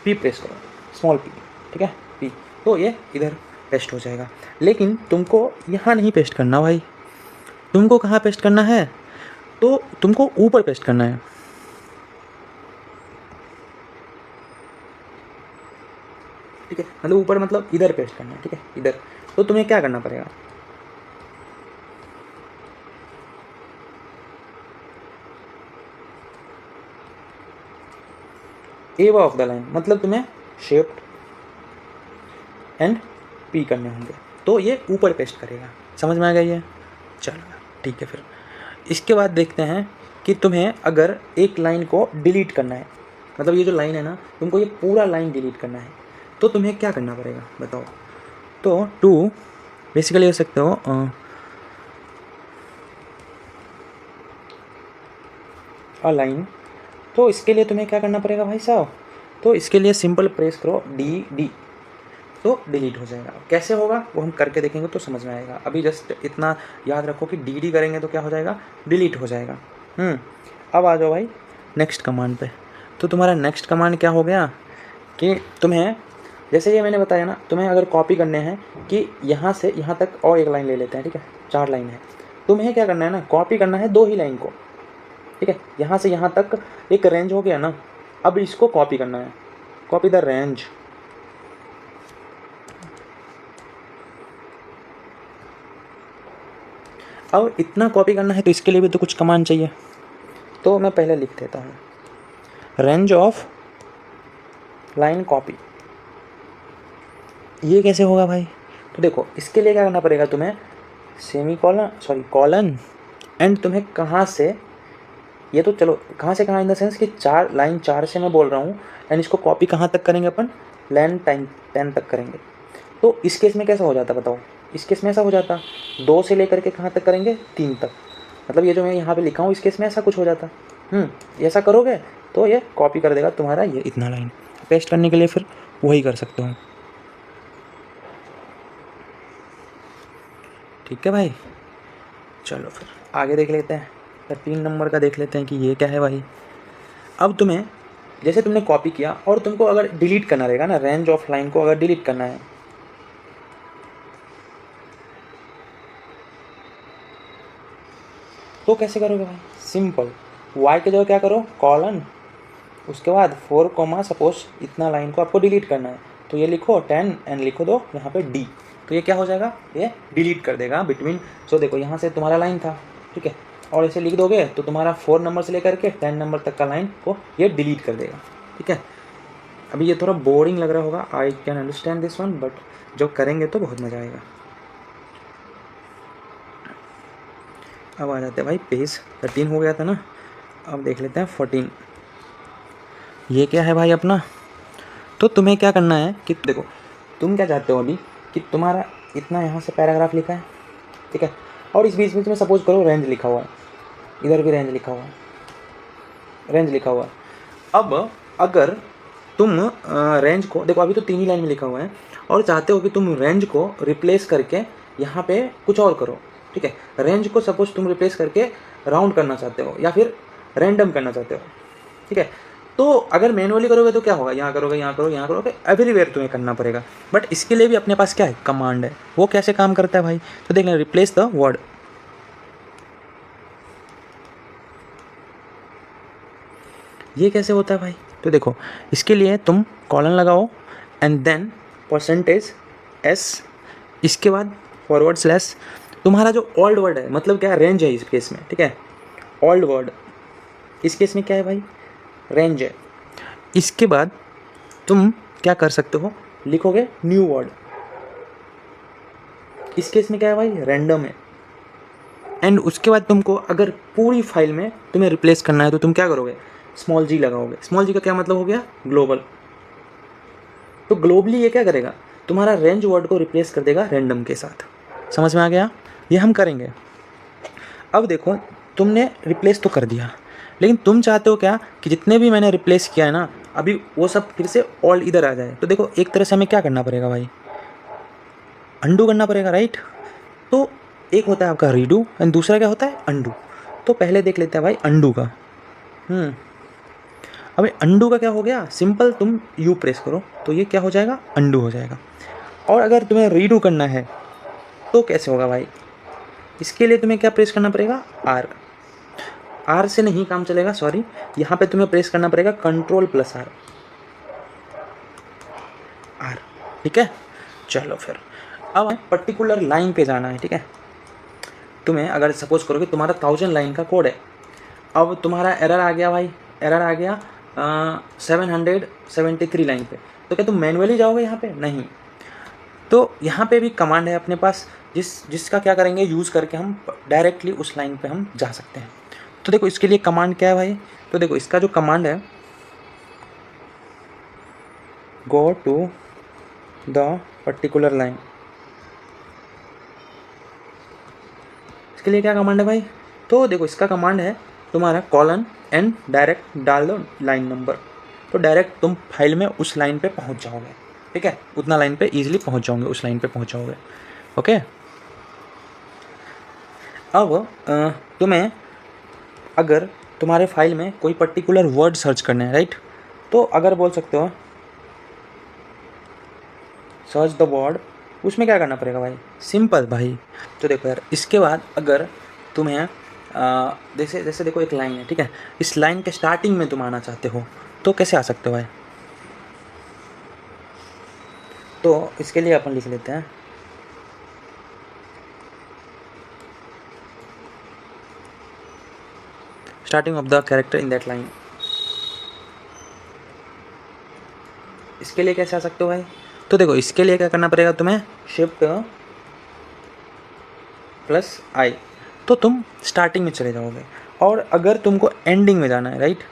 Speaker 1: P प्रेस करो, स्मॉल p, ठीक है, P, तो ये इधर पेस्ट हो जाएगा। लेकिन तुमको यहाँ नहीं पेस्ट करना भाई, तुमको कहाँ पेस्ट करना है, तो तुमको ऊपर पेस्ट करना है। ठीक है, मतलब ऊपर मतलब इधर पेस्ट करना है, ठीक है, इधर। तो तुम्हें क्या करना पड़ेगा, ए ऑफ द लाइन मतलब तुम्हें शिफ्ट एंड पी करने होंगे, तो ये ऊपर पेस्ट करेगा। समझ में आ गया ये? चलो ठीक है। फिर इसके बाद देखते हैं कि तुम्हें अगर एक लाइन को डिलीट करना है, मतलब ये जो लाइन है ना, तुमको ये पूरा लाइन डिलीट करना है, तो तुम्हें क्या करना पड़ेगा बताओ। तो टू बेसिकली हो सकते हो अ लाइन, तो इसके लिए तुम्हें क्या करना पड़ेगा भाई साहब, तो इसके लिए सिंपल प्रेस करो डी डी, तो डिलीट हो जाएगा। कैसे होगा वो हम करके देखेंगे तो समझ में आएगा। अभी जस्ट इतना याद रखो कि डी डी करेंगे तो क्या हो जाएगा, डिलीट हो जाएगा। अब आ जाओ भाई नेक्स्ट कमांड पे। तो तुम्हारा नेक्स्ट कमांड क्या हो गया कि तुम्हें, जैसे ये मैंने बताया ना, तुम्हें अगर कॉपी करने हैं कि यहाँ से यहाँ तक और एक लाइन ले लेते हैं, ठीक है, 4 लाइन है, तुम्हें क्या करना है ना, कॉपी करना है 2 ही लाइन को, ठीक है, यहाँ से यहाँ तक एक रेंज हो गया ना, अब इसको कॉपी करना है, कॉपी द रेंज। अब इतना कॉपी करना है तो इसके लिए भी तो कुछ कमांड चाहिए, तो मैं पहले लिख देता हूँ रेंज ऑफ लाइन कॉपी। ये कैसे होगा भाई, तो देखो इसके लिए क्या करना पड़ेगा तुम्हें, semi colon sorry colon and तुम्हें कहाँ से, ये तो चलो कहाँ से कहाँ इन द सेंस कि 4 लाइन 4 से मैं बोल रहा हूँ, एंड इसको कॉपी कहाँ तक करेंगे अपन, लाइन 10 तक करेंगे। तो इस केस में कैसा हो जाता बताओ, इस केस में ऐसा हो जाता 2 से लेकर के कहाँ तक करेंगे, 3 तक, मतलब ये जो मैं यहाँ पे लिखा हूँ इस केस में ऐसा कुछ हो जाता। ऐसा करोगे तो ये कॉपी कर देगा तुम्हारा ये इतना लाइन। पेस्ट करने के लिए फिर वही कर सकते हो। ठीक है भाई, चलो फिर आगे देख लेते हैं। 3 नंबर का देख लेते हैं कि ये क्या है भाई। अब तुम्हें जैसे तुमने कॉपी किया और तुमको अगर डिलीट करना रहेगा ना, रेंज ऑफ लाइन को अगर डिलीट करना है तो कैसे करोगे भाई, सिंपल वाई के जगह क्या करो, कॉलन, उसके बाद 4 सपोज इतना लाइन को आपको डिलीट करना है, तो ये लिखो 10 एंड लिखो दो यहाँ पे डी, तो ये क्या हो जाएगा, ये डिलीट कर देगा बिटवीन। सो देखो यहाँ से तुम्हारा लाइन था, ठीक है, और इसे लिख दोगे तो तुम्हारा 4 नंबर से लेकर के 10 नंबर तक का लाइन को ये डिलीट कर देगा। ठीक है, अभी ये थोड़ा बोरिंग लग रहा होगा, I can understand this one, but जब करेंगे तो बहुत मज़ा आएगा। अब आ जाते हैं भाई पेज 13 हो गया था ना, अब देख लेते हैं 14। ये क्या है भाई अपना, तो तुम्हें क्या करना है कि देखो तुम क्या चाहते हो अभी कि तुम्हारा इतना यहाँ से पैराग्राफ लिखा है, ठीक है, और इस बीच बीच में सपोज करो रेंज लिखा हुआ है, इधर भी रेंज लिखा हुआ है, रेंज लिखा हुआ है। अब अगर तुम रेंज को देखो, अभी तो 3 ही लाइन में लिखा हुआ है, और चाहते हो कि तुम रेंज को रिप्लेस करके यहाँ पे कुछ और करो, ठीक है, रेंज को सपोज तुम रिप्लेस करके राउंड करना चाहते हो या फिर रैंडम करना चाहते हो, ठीक है, तो अगर मैनुअली करोगे तो क्या होगा, यहाँ करोगे, यहाँ करोगे, यहाँ करोगे, एवरीवेयर तुम्हें करना पड़ेगा। बट इसके लिए भी अपने पास क्या है, कमांड है। वो कैसे काम करता है भाई, तो देख लें, रिप्लेस द वर्ड। ये कैसे होता है भाई, तो देखो इसके लिए तुम कॉलन लगाओ एंड देन %s, इसके बाद /, तुम्हारा जो ओल्ड वर्ड है, मतलब क्या रेंज है इस केस में, ठीक है, ओल्ड वर्ड इस केस में क्या है भाई, रेंज है। इसके बाद तुम क्या कर सकते हो, लिखोगे न्यू वर्ड, इस केस में क्या है भाई, रैंडम है। एंड उसके बाद तुमको अगर पूरी फाइल में तुम्हें रिप्लेस करना है तो तुम क्या करोगे, g लगाओगे। g का क्या मतलब हो गया, ग्लोबल। तो ग्लोबली ये क्या करेगा, तुम्हारा रेंज वर्ड को रिप्लेस कर देगा रैंडम के साथ। समझ में आ गया, ये हम करेंगे। अब देखो तुमने रिप्लेस तो कर दिया, लेकिन तुम चाहते हो क्या कि जितने भी मैंने रिप्लेस किया है ना, अभी वो सब फिर से ऑल इधर आ जाए। तो देखो एक तरह से हमें क्या करना पड़ेगा भाई, अंडू करना पड़ेगा, राइट। तो एक होता है आपका रीडू एंड दूसरा क्या होता है, अंडू। तो पहले देख लेते हैं भाई अंडू का। अभी अंडू का क्या हो गया, सिंपल तुम यू प्रेस करो तो ये क्या हो जाएगा, अंडू हो जाएगा। और अगर तुम्हें रीडू करना है तो कैसे होगा भाई, इसके लिए तुम्हें क्या प्रेस करना पड़ेगा, आर से नहीं काम चलेगा, सॉरी, यहाँ पे तुम्हें प्रेस करना पड़ेगा Ctrl+R, ठीक है, चलो फिर अब हमें पर्टिकुलर लाइन पे जाना है। ठीक है, तुम्हें अगर सपोज करो कि तुम्हारा 1000 लाइन का कोड है, अब तुम्हारा एरर आ गया भाई, एरर आ गया 773 लाइन पे, तो क्या तुम मैनुअली जाओगे यहाँ पे? नहीं। तो यहाँ पे भी कमांड है अपने पास, जिसका क्या करेंगे, यूज़ करके हम डायरेक्टली उस लाइन पे हम जा सकते हैं। तो देखो इसके लिए कमांड क्या है भाई, तो देखो इसका जो कमांड है, go to the particular line. इसके लिए क्या कमांड है भाई, तो देखो इसका कमांड है तुम्हारा कॉलन एंड डायरेक्ट डाल दो लाइन नंबर, तो डायरेक्ट तुम फाइल में उस लाइन पे पहुंच जाओगे। ठीक है, उतना लाइन पे इजीली पहुंच जाओगे, उस लाइन पे पहुंच जाओगे। ओके, अब तुम्हें अगर तुम्हारे फाइल में कोई पर्टिकुलर वर्ड सर्च करने हैं, राइट, तो अगर बोल सकते हो सर्च द वर्ड, उसमें क्या करना पड़ेगा भाई, सिंपल भाई। तो देखो यार, इसके बाद अगर तुम्हें जैसे जैसे देखो एक लाइन है, ठीक है, इस लाइन के स्टार्टिंग में तुम आना चाहते हो, तो कैसे आ सकते हो भाई, तो इसके लिए अपन लिख लेते हैं starting of the character in that line. इसके लिए कैसे आ सकते हो भाई, तो देखो इसके लिए क्या करना पड़ेगा तुम्हें, शिफ्ट प्लस आई, तो तुम स्टार्टिंग में चले जाओगे। और अगर तुमको एंडिंग में जाना है, राइट,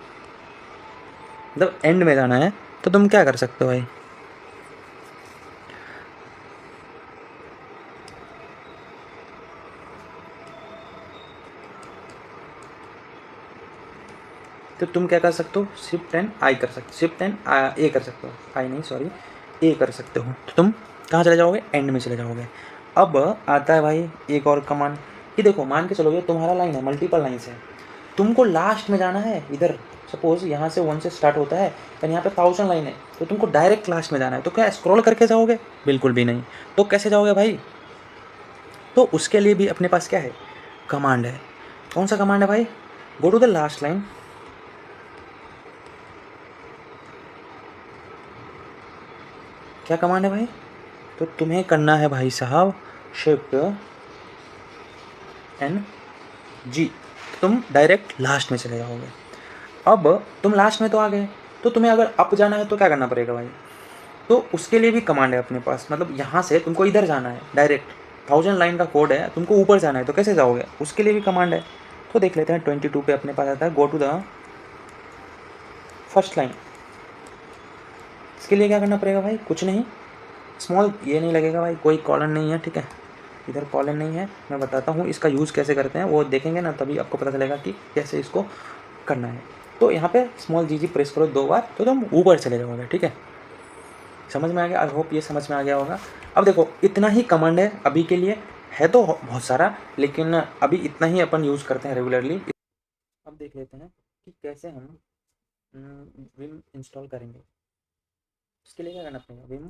Speaker 1: मतलब एंड में जाना है, तो तुम क्या कर सकते हो भाई, तो तुम क्या कर सकते हो, शिफ्ट एंड आई कर सकते हो, शिफ्ट एंड ए कर सकते हो, आई नहीं सॉरी, ए कर सकते हो। तो तुम कहाँ चले जाओगे, एंड में चले जाओगे। अब आता है भाई एक और कमांड, कि देखो मान के चलोगे तुम्हारा लाइन है, मल्टीपल लाइन्स है, तुमको लास्ट में जाना है इधर, सपोज यहाँ से 1 से स्टार्ट होता है और यहाँ पे 1000 लाइन है, तो तुमको डायरेक्ट लास्ट में जाना है, तो क्या स्क्रॉल करके जाओगे, बिल्कुल भी नहीं। तो कैसे जाओगे भाई, तो उसके लिए भी अपने पास क्या है, कमांड है। कौन सा कमांड है भाई, go to the last line, क्या कमांड है भाई, तो तुम्हें करना है भाई साहब शिफ्ट एन जी, तुम डायरेक्ट लास्ट में चले जाओगे। अब तुम लास्ट में तो आ गए, तो तुम्हें अगर अप जाना है तो क्या करना पड़ेगा भाई, तो उसके लिए भी कमांड है अपने पास, मतलब यहाँ से तुमको इधर जाना है डायरेक्ट, 1000 लाइन का कोड है, तुमको ऊपर जाना है, तो कैसे जाओगे, उसके लिए भी कमांड है। तो देख लेते हैं 22 पे अपने पास आता है go to the first line. इसके लिए क्या करना पड़ेगा भाई, कुछ नहीं, स्मॉल ये नहीं लगेगा भाई, कोई कॉलन नहीं है, ठीक है, इधर कॉलन नहीं है। मैं बताता हूँ इसका यूज़ कैसे करते हैं, वो देखेंगे ना तभी आपको पता चलेगा कि कैसे इसको करना है। तो यहाँ पे स्मॉल जी प्रेस करो 2 बार, तो तुम ऊपर चले जाओगे। ठीक है, समझ में आ गया, आई होप ये समझ में आ गया होगा। अब देखो इतना ही कमांड है अभी के लिए, है तो बहुत सारा, लेकिन अभी इतना ही अपन यूज़ करते हैं रेगुलरली। अब देख लेते हैं कि कैसे हम विम इंस्टॉल करेंगे। इसके लिए क्या करना पड़ेगा, विम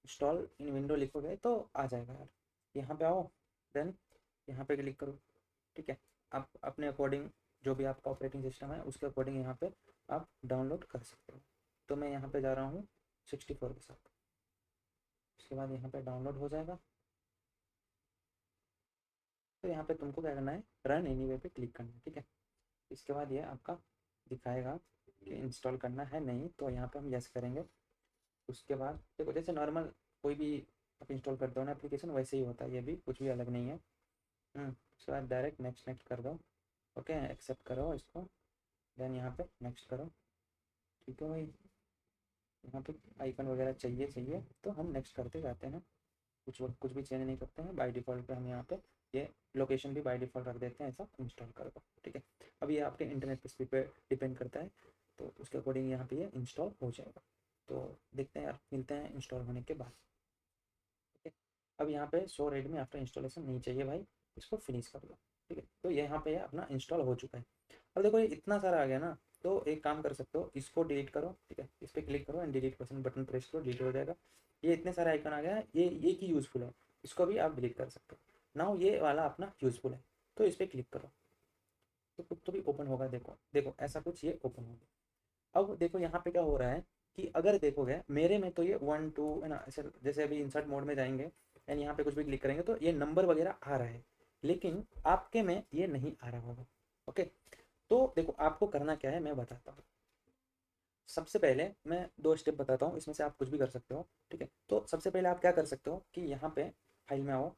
Speaker 1: इंस्टॉल इन विंडो लिखोगे तो आ जाएगा यार, यहाँ पे आओ, देन यहाँ पे क्लिक करो। ठीक है, आप अपने अकॉर्डिंग जो भी आपका ऑपरेटिंग सिस्टम है उसके अकॉर्डिंग यहाँ पे आप डाउनलोड कर सकते हो। तो मैं यहाँ पे जा रहा हूँ 64 के साथ, उसके बाद यहाँ पे डाउनलोड हो जाएगा। तो यहाँ पे तुमको क्या करना है, रन एनीवे पे क्लिक करना है। ठीक है, इसके बाद ये आपका दिखाएगा कि इंस्टॉल करना है नहीं, तो यहाँ पे हम यस करेंगे। उसके बाद देखो जैसे नॉर्मल कोई भी आप इंस्टॉल करते हो ना एप्लीकेशन, वैसे ही होता है, ये भी कुछ भी अलग नहीं है। उसके बाद डायरेक्ट नेक्स्ट नेक्स्ट कर दो। ओके, एक्सेप्ट करो इसको, देन यहाँ पे नेक्स्ट करो। ठीक है भाई, यहाँ पे आइकन वगैरह चाहिए चाहिए तो हम नेक्स्ट करते जाते हैं, कुछ भी चेंज नहीं करते हैं। बाय डिफ़ॉल्ट पे हम यहाँ पे ये लोकेशन भी बाय डिफ़ॉल्ट रख देते हैं, ऐसा इंस्टॉल कर दो। ठीक है, अब ये आपके इंटरनेट पे स्पीड पे डिपेंड करता है, तो उसके अकॉर्डिंग यहाँ पे ये इंस्टॉल हो जाएगा। तो देखते हैं यार, मिलते हैं इंस्टॉल होने के बाद। ठीक है, अब यहाँ पे शो रेड में आफ्टर इंस्टॉलेशन नहीं चाहिए भाई, इसको फिनिश कर दो। ठीक है, तो ये यहाँ पे अपना इंस्टॉल हो चुका है। अब देखो ये इतना सारा आ गया ना, तो एक काम कर सकते हो, इसको डिलीट करो। ठीक है, इस पर क्लिक करो एंड डिलीट बटन प्रेस करो, डिलीट हो जाएगा। ये इतने सारे आइकन आ गया, ये एक ही यूज़फुल है, इसको भी आप डिलीट कर सकते हो। नाउ ये वाला अपना यूज़फुल है, तो इस पर क्लिक करो, तो कुछ तो भी ओपन होगा। देखो देखो ऐसा कुछ ये ओपन होगा। अब देखो यहाँ पे क्या हो रहा है कि अगर देखोगे मेरे में तो ये 1 2 है ना, ऐसे जैसे अभी इंसर्ट मोड में जाएंगे एंड यहाँ पे कुछ भी क्लिक करेंगे तो ये नंबर वगैरह आ रहा है, लेकिन आपके में ये नहीं आ रहा होगा। ओके, तो देखो आपको करना क्या है मैं बताता हूँ। सबसे पहले मैं 2 स्टेप बताता हूँ, इसमें से आप कुछ भी कर सकते हो, ठीक है। तो सबसे पहले आप क्या कर सकते हो कि यहाँ पे फाइल में आओ,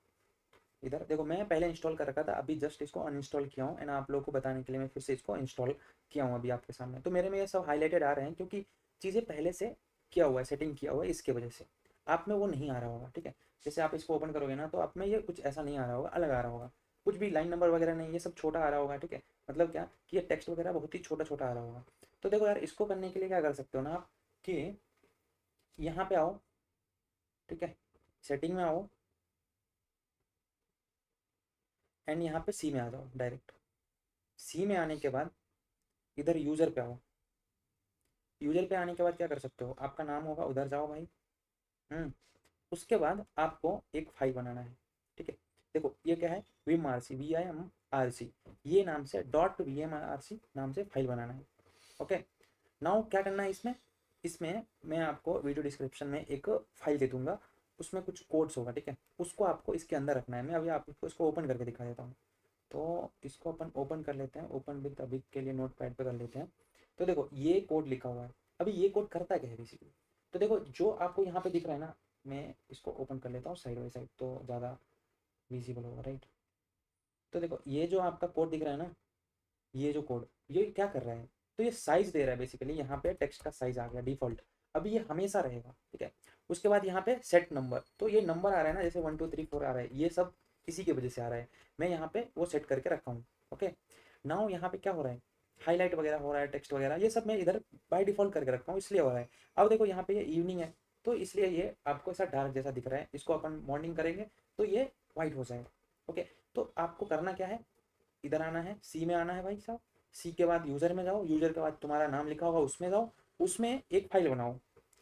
Speaker 1: इधर देखो मैं पहले इंस्टॉल कर रखा था, अभी जस्ट इसको अनइंस्टॉल किया हूँ एंड आप लोगों को बताने के लिए मैं फिर से इसको इंस्टॉल किया हूँ अभी आपके सामने। तो मेरे में ये सब हाईलाइटेड आ रहे हैं क्योंकि चीज़ें पहले से किया हुआ है, सेटिंग किया हुआ है, इसके वजह से आप में वो नहीं आ रहा होगा, ठीक है। जैसे आप इसको ओपन करोगे ना तो आप में ये कुछ ऐसा नहीं आ रहा होगा, अलग आ रहा होगा, कुछ भी लाइन नंबर वगैरह नहीं, ये सब छोटा आ रहा होगा, ठीक है। मतलब क्या कि ये टेक्स्ट वगैरह बहुत ही छोटा छोटा आ रहा होगा। तो देखो यार इसको करने के लिए क्या कर सकते हो ना आप कि यहाँ पे आओ, ठीक है, सेटिंग में आओ एंड यहाँ पे सी में आ जाओ डायरेक्ट। सी में आने के बाद इधर यूज़र पे आओ। यूज़र पे आने के बाद क्या कर सकते हो, आपका नाम होगा उधर जाओ भाई। हम्म, उसके बाद आपको एक फाइल बनाना है, ठीक है। देखो ये क्या है, vim R C, VIM RC, ये नाम से .VMRC नाम से फाइल बनाना है। ओके, नाउ क्या करना है इसमें, इसमें मैं आपको वीडियो डिस्क्रिप्शन में एक फाइल दे दूंगा, उसमें कुछ कोड्स होगा, ठीक है। उसको आपको इसके अंदर रखना है। मैं अभी आपको इसको ओपन करके दिखा देता हूँ। तो इसको अपन ओपन कर लेते हैं, ओपन विद अभी के लिए नोट पैड पर कर लेते हैं। तो देखो ये कोड लिखा हुआ है, अभी ये कोड करता क्या है बेसिकली। तो देखो जो आपको यहाँ पे दिख रहा है ना, मैं इसको ओपन कर लेता हूँ साइड बाई साइड तो ज़्यादा विजिबल होगा, राइट। तो देखो ये जो आपका कोड दिख रहा है ना, ये जो कोड ये क्या कर रहा है, तो ये साइज दे रहा है बेसिकली, यहाँ पे टेक्स्ट का साइज आ गया डिफॉल्ट। अभी ये हमेशा रहेगा, ठीक है। उसके बाद यहाँ पे सेट नंबर, तो ये नंबर आ रहा है ना, जैसे 1 2 3 4 आ रहा है, ये सब इसी की वजह से आ रहा है। मैं यहाँ पे वो सेट करके रखा हूँ। ओके, नाउ यहाँ पे क्या हो रहा है, हाईलाइट वगैरह हो रहा है, टेक्स्ट वगैरह ये सब मैं इधर बाय डिफॉल्ट करके रखा हूँ, इसलिए हो रहा है। अब देखो यहाँ पे ये इवनिंग है, तो इसलिए ये आपको ऐसा डार्क जैसा दिख रहा है, इसको अपन मॉर्निंग करेंगे तो ये वाइट हो जाएगा। ओके, तो आपको करना क्या है, इधर आना है, सी में आना है भाई साहब। सी के बाद यूजर में जाओ, यूजर के बाद तुम्हारा नाम लिखा होगा उसमें जाओ, उसमें एक फाइल बनाओ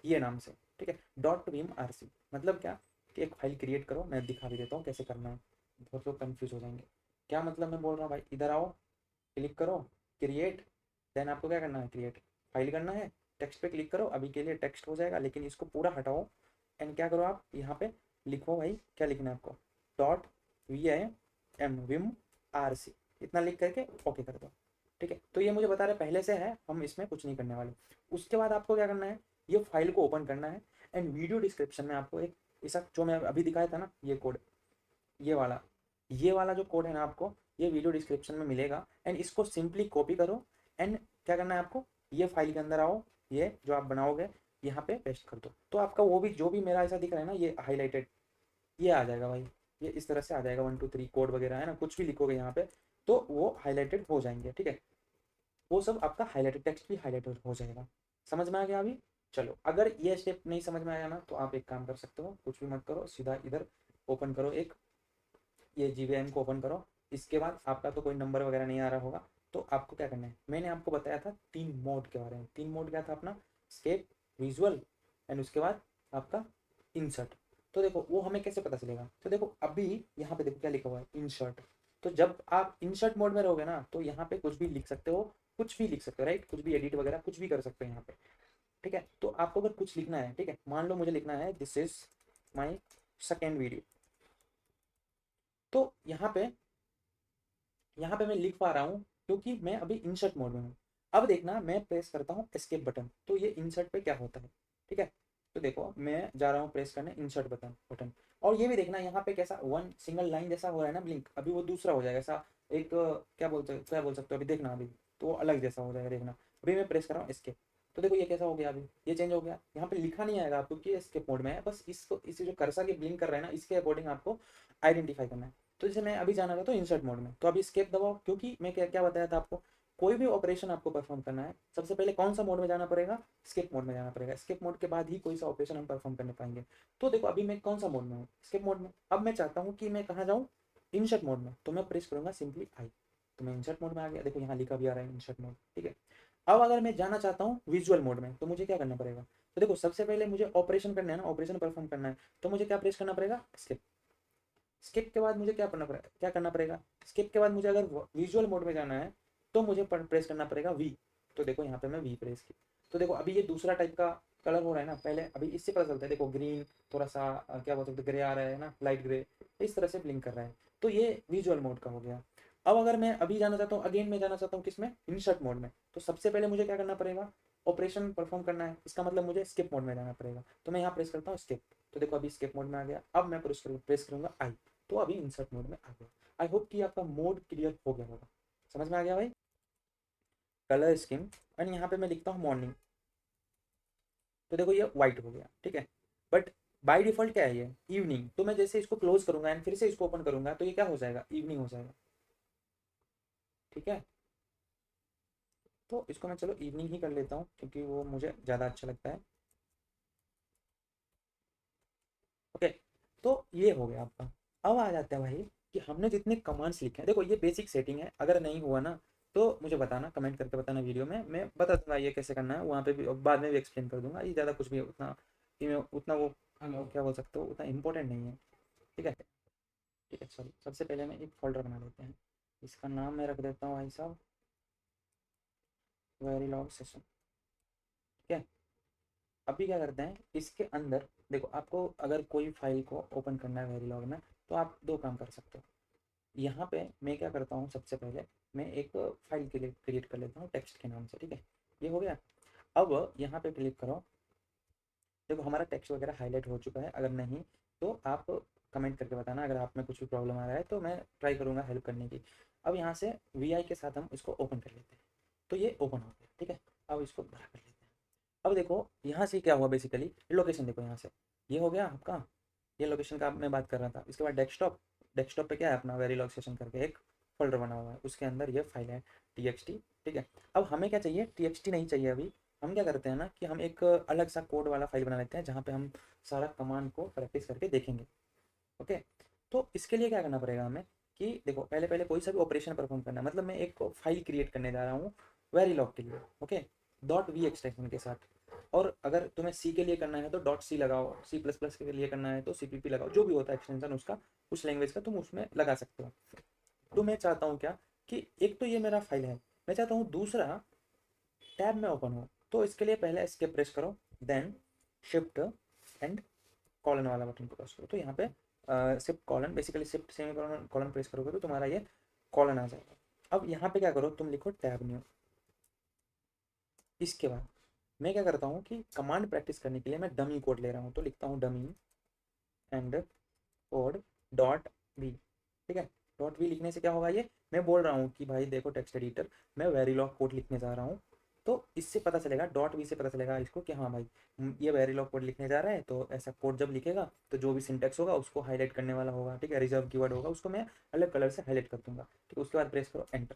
Speaker 1: ये नाम से, ठीक है, .VMRC। मतलब क्या कि एक फाइल क्रिएट करो, मैं दिखा भी देता हूँ कैसे करना है, बहुत लोग कंफ्यूज हो जाएंगे। क्या मतलब मैं बोल रहा हूँ भाई, इधर आओ, क्लिक करो, क्रिएट, देन आपको क्या करना है, क्रिएट फाइल करना है, टेक्स्ट पे क्लिक करो, अभी के लिए टेक्स्ट हो जाएगा लेकिन इसको पूरा हटाओ एंड क्या करो आप यहाँ पे लिखो भाई, क्या लिखना है आपको, .VIM RC, इतना लिख करके ओके कर दो, ठीक है। तो ये मुझे बता रहे पहले से है, हम इसमें कुछ नहीं करने वाले। उसके बाद आपको क्या करना है, ये फाइल को ओपन करना है एंड वीडियो डिस्क्रिप्शन में आपको एक ऐसा जो मैं अभी दिखाया था ना, ये कोड, ये वाला जो कोड है ना आपको, ये वीडियो डिस्क्रिप्शन में मिलेगा एंड इसको सिंपली कॉपी करो एंड क्या करना है आपको, ये फाइल के अंदर आओ, ये जो आप बनाओगे यहाँ पे पेस्ट कर दो, तो आपका वो भी जो भी मेरा ऐसा दिख रहा है ना ये हाईलाइटेड, ये आ जाएगा भाई। ये इस तरह से आ जाएगा, 1 2 3 कोड वगैरह है ना, कुछ भी लिखोगे यहाँ पे तो वो हाईलाइटेड हो जाएंगे, ठीक है। वो सब आपका हाईलाइटेड टेक्स्ट भी हाईलाइटेड हो जाएगा। समझ में आ गया अभी। चलो अगर ये स्टेप नहीं समझ में आया ना तो आप एक काम कर सकते हो, कुछ भी मत करो, सीधा इधर ओपन करो, एक ये GVIM को ओपन करो। इसके बाद आपका तो कोई नंबर वगैरह नहीं आ रहा होगा, तो आपको क्या करना है, मैंने आपको बताया था 3 मोड के बारे में। 3 मोड क्या था अपना, स्केप, विजुअल एंड उसके बाद आपका इंसर्ट। तो देखो वो हमें कैसे पता चलेगा, तो देखो अभी यहाँ पे देखो क्या लिखा हुआ है, इंसर्ट। तो जब आप इंसर्ट मोड में रहोगे ना तो यहाँ पे कुछ भी लिख सकते हो, कुछ भी लिख सकते हो, राइट, कुछ भी एडिट वगैरह कुछ भी कर सकते हो यहाँ पे, ठीक है। तो आपको अगर कुछ लिखना है, ठीक है, मान लो मुझे लिखना है this is my second video, तो यहाँ पे मैं लिख पा रहा हूँ क्योंकि मैं अभी इंसर्ट मोड में हूँ। अब देखना मैं प्रेस करता हूँ एस्केप बटन, तो ये इंसर्ट पे क्या होता है, ठीक है। तो देखो मैं जा रहा हूँ प्रेस करने इंसर्ट बटन, और ये भी देखना यहाँ पे कैसा वन सिंगल लाइन जैसा हो रहा है ना ब्लिंक, अभी वो दूसरा हो जाएगा ऐसा, एक क्या बोल सकते हो अभी देखना, अभी तो अलग जैसा हो जाएगा देखना। अभी मैं प्रेस कर रहा हूँ एस्केप, तो देखो ये कैसा हो गया, अभी ये चेंज हो गया, यहाँ पे लिखा नहीं आएगा आपको कि एस्केप मोड में है, बस इसको इस जो कर्सर के ब्लिंक कर रहा है ना इसके अकॉर्डिंग आपको आइडेंटिफाई करना है। तो जैसे मैं अभी जाना था तो इंसर्ट मोड में, तो अभी स्केप दबाओ, क्योंकि मैं क्या क्या बताया था आपको, कोई भी ऑपरेशन आपको परफॉर्म करना है सबसे पहले कौन सा मोड में जाना पड़ेगा, स्केप मोड में जाना पड़ेगा। स्केप मोड के बाद ही कोई सा ऑपरेशन हम परफॉर्म करने पाएंगे। तो देखो अभी मैं कौन सा मोड में हूँ, स्केप मोड में। अब मैं चाहता हूँ कि मैं कहाँ जाऊँ, इंसर्ट मोड में, तो मैं प्रेस करूंगा सिंपली आई, तो मैं इंसर्ट मोड में आ गया, देखो यहाँ लिखा भी आ रहा है इंसर्ट मोड, ठीक है। अब अगर मैं जाना चाहता हूँ विजुअल मोड में तो मुझे क्या करना पड़ेगा, तो देखो सबसे पहले मुझे ऑपरेशन करना है ना, ऑपरेशन परफॉर्म करना है, तो मुझे क्या प्रेस करना पड़ेगा, स्किप। स्किप के बाद मुझे क्या करना पड़ेगा, स्किप के बाद मुझे अगर विजुअल मोड में जाना है तो मुझे प्रेस करना पड़ेगा वी। तो देखो यहाँ पे मैं वी प्रेस की, तो देखो अभी ये दूसरा टाइप का कलर हो रहा है ना, पहले अभी इससे पता चलता है, देखो ग्रीन थोड़ा सा क्या बोल सकते ग्रे आ रहा है ना, लाइट ग्रे, इस तरह से ब्लिंक कर रहा है। तो ये विजुअल मोड का हो गया। अब अगर मैं अभी जाना चाहता हूँ, अगेन मैं जाना चाहता हूँ किसमें, इंसर्ट मोड में, तो सबसे पहले मुझे क्या करना पड़ेगा, ऑपरेशन परफॉर्म करना है, इसका मतलब मुझे स्किप मोड में जाना पड़ेगा। तो मैं यहाँ प्रेस करता हूँ स्किप, तो देखो अभी स्किप मोड में आ गया। अब मैं प्रेस करूंगा आई, तो अभी इंसर्ट मोड में आ गया। आई होप कि आपका मोड क्लियर हो गया होगा, समझ में आ गया भाई। कलर स्कीम, एंड यहाँ पे मैं लिखता हूँ मॉर्निंग, तो देखो ये व्हाइट हो गया, ठीक है। बट बाय डिफॉल्ट क्या है, ये इवनिंग। तो मैं जैसे इसको क्लोज करूंगा एंड फिर से इसको ओपन करूंगा, तो ये क्या हो जाएगा, इवनिंग हो जाएगा, ठीक है। तो इसको मैं चलो इवनिंग ही कर लेता हूँ, क्योंकि वो मुझे ज़्यादा अच्छा लगता है। ओके, तो ये हो गया आपका। अब आ जाता है भाई कि हमने जितने कमांड्स लिखे हैं, देखो ये बेसिक सेटिंग है, अगर नहीं हुआ ना तो मुझे बताना, कमेंट करके बताना वीडियो में, मैं बता दूंगा ये कैसे करना है, वहाँ पे भी बाद में भी एक्सप्लेन कर दूंगा। ये ज़्यादा कुछ भी उतना उतना वो क्या बोल सकते हो, उतना इंपॉर्टेंट नहीं है, ठीक है। ठीक है, सॉरी, सबसे पहले मैं एक फोल्डर बना लेते हैं, इसका नाम मैं रख देता हूँ भाई साहब वेरीलॉग सेशन, ठीक है। अभी क्या करते हैं इसके अंदर, देखो आपको अगर कोई फाइल को ओपन करना है वेरीलॉग में, तो आप दो काम कर सकते हो। यहाँ पे मैं क्या करता हूँ, सबसे पहले मैं एक फाइल के लिए क्रिएट कर लेता हूँ टेक्स्ट के नाम से, ठीक है। ये हो गया। अब यहाँ पे क्लिक करो, देखो हमारा टेक्स्ट वगैरह हाईलाइट हो चुका है, अगर नहीं तो आप कमेंट करके बताना, अगर आप में कुछ भी प्रॉब्लम आ रहा है तो मैं ट्राई करूँगा हेल्प करने की। अब यहाँ से वी के साथ हम इसको ओपन कर लेते हैं, तो ये ओपन हो गया, ठीक है। अब इसको बड़ा कर लेते हैं। अब देखो यहाँ से क्या हुआ, बेसिकली लोकेशन देखो यहाँ से, ये हो गया आपका, ये लोकेशन का मैं बात कर रहा था। इसके बाद डेस्कटॉप, डेस्कटॉप पे क्या है अपना वेरीलॉग सेशन करके एक फोल्डर बना हुआ है, उसके अंदर ये फाइल है टी, ठीक है। अब हमें क्या चाहिए, टी नहीं चाहिए अभी। हम क्या करते हैं ना कि हम एक अलग सा कोड वाला फाइल बना लेते हैं, जहाँ पे हम सारा कमांड को प्रैक्टिस करके देखेंगे, ओके। तो इसके लिए क्या करना पड़ेगा हमें, कि देखो पहले पहले कोई सा भी ऑपरेशन परफॉर्म करना है, मतलब मैं एक फाइल क्रिएट करने जा रहा हूँ वेरीलॉग के लिए, ओके, डॉट वी एक्सटेंशन के साथ। और अगर तुम्हें सी के लिए करना है तो डॉट सी लगाओ, सी प्लस प्लस के लिए करना है तो सी पी पी लगाओ, जो भी होता है एक्सटेंशन उसका, उस लैंग्वेज का तुम उसमें लगा सकते हो। तो मैं चाहता हूँ क्या, कि एक तो ये मेरा फाइल है, मैं चाहता हूँ दूसरा टैब में ओपन हो। तो इसके लिए पहले एस्केप प्रेस करो, देन शिफ्ट एंड कॉलन वाला बटन प्रेस करो, तो यहाँ पे shift colon, basically shift semi colon colon press करोगे तो तुम्हारा ये कॉलन आ जाएगा। अब यहाँ पे क्या करो, तुम लिखो टैब न्यू। इसके बाद मैं क्या करता हूँ कि कमांड प्रैक्टिस करने के लिए मैं डमी कोड ले रहा हूँ, तो लिखता हूँ dummy and code dot V, ठीक है। डॉट वी लिखने से क्या होगा, ये मैं बोल रहा हूँ कि भाई देखो टेक्स्ट एडिटर, मैं वेरीलॉग कोड लिखने जा रहा हूँ। तो इससे पता चलेगा, डॉट वी से पता चलेगा इसको कि हाँ भाई ये वेरीलॉग कोड लिखने जा रहा है। तो ऐसा कोड जब लिखेगा तो जो भी सिंटेक्स होगा उसको हाईलाइट करने वाला होगा, ठीक है। रिजर्व कीवर्ड होगा, उसको मैं अलग कलर से हाईलाइट कर दूंगा, ठीक है। उसके बाद प्रेस करो एंटर,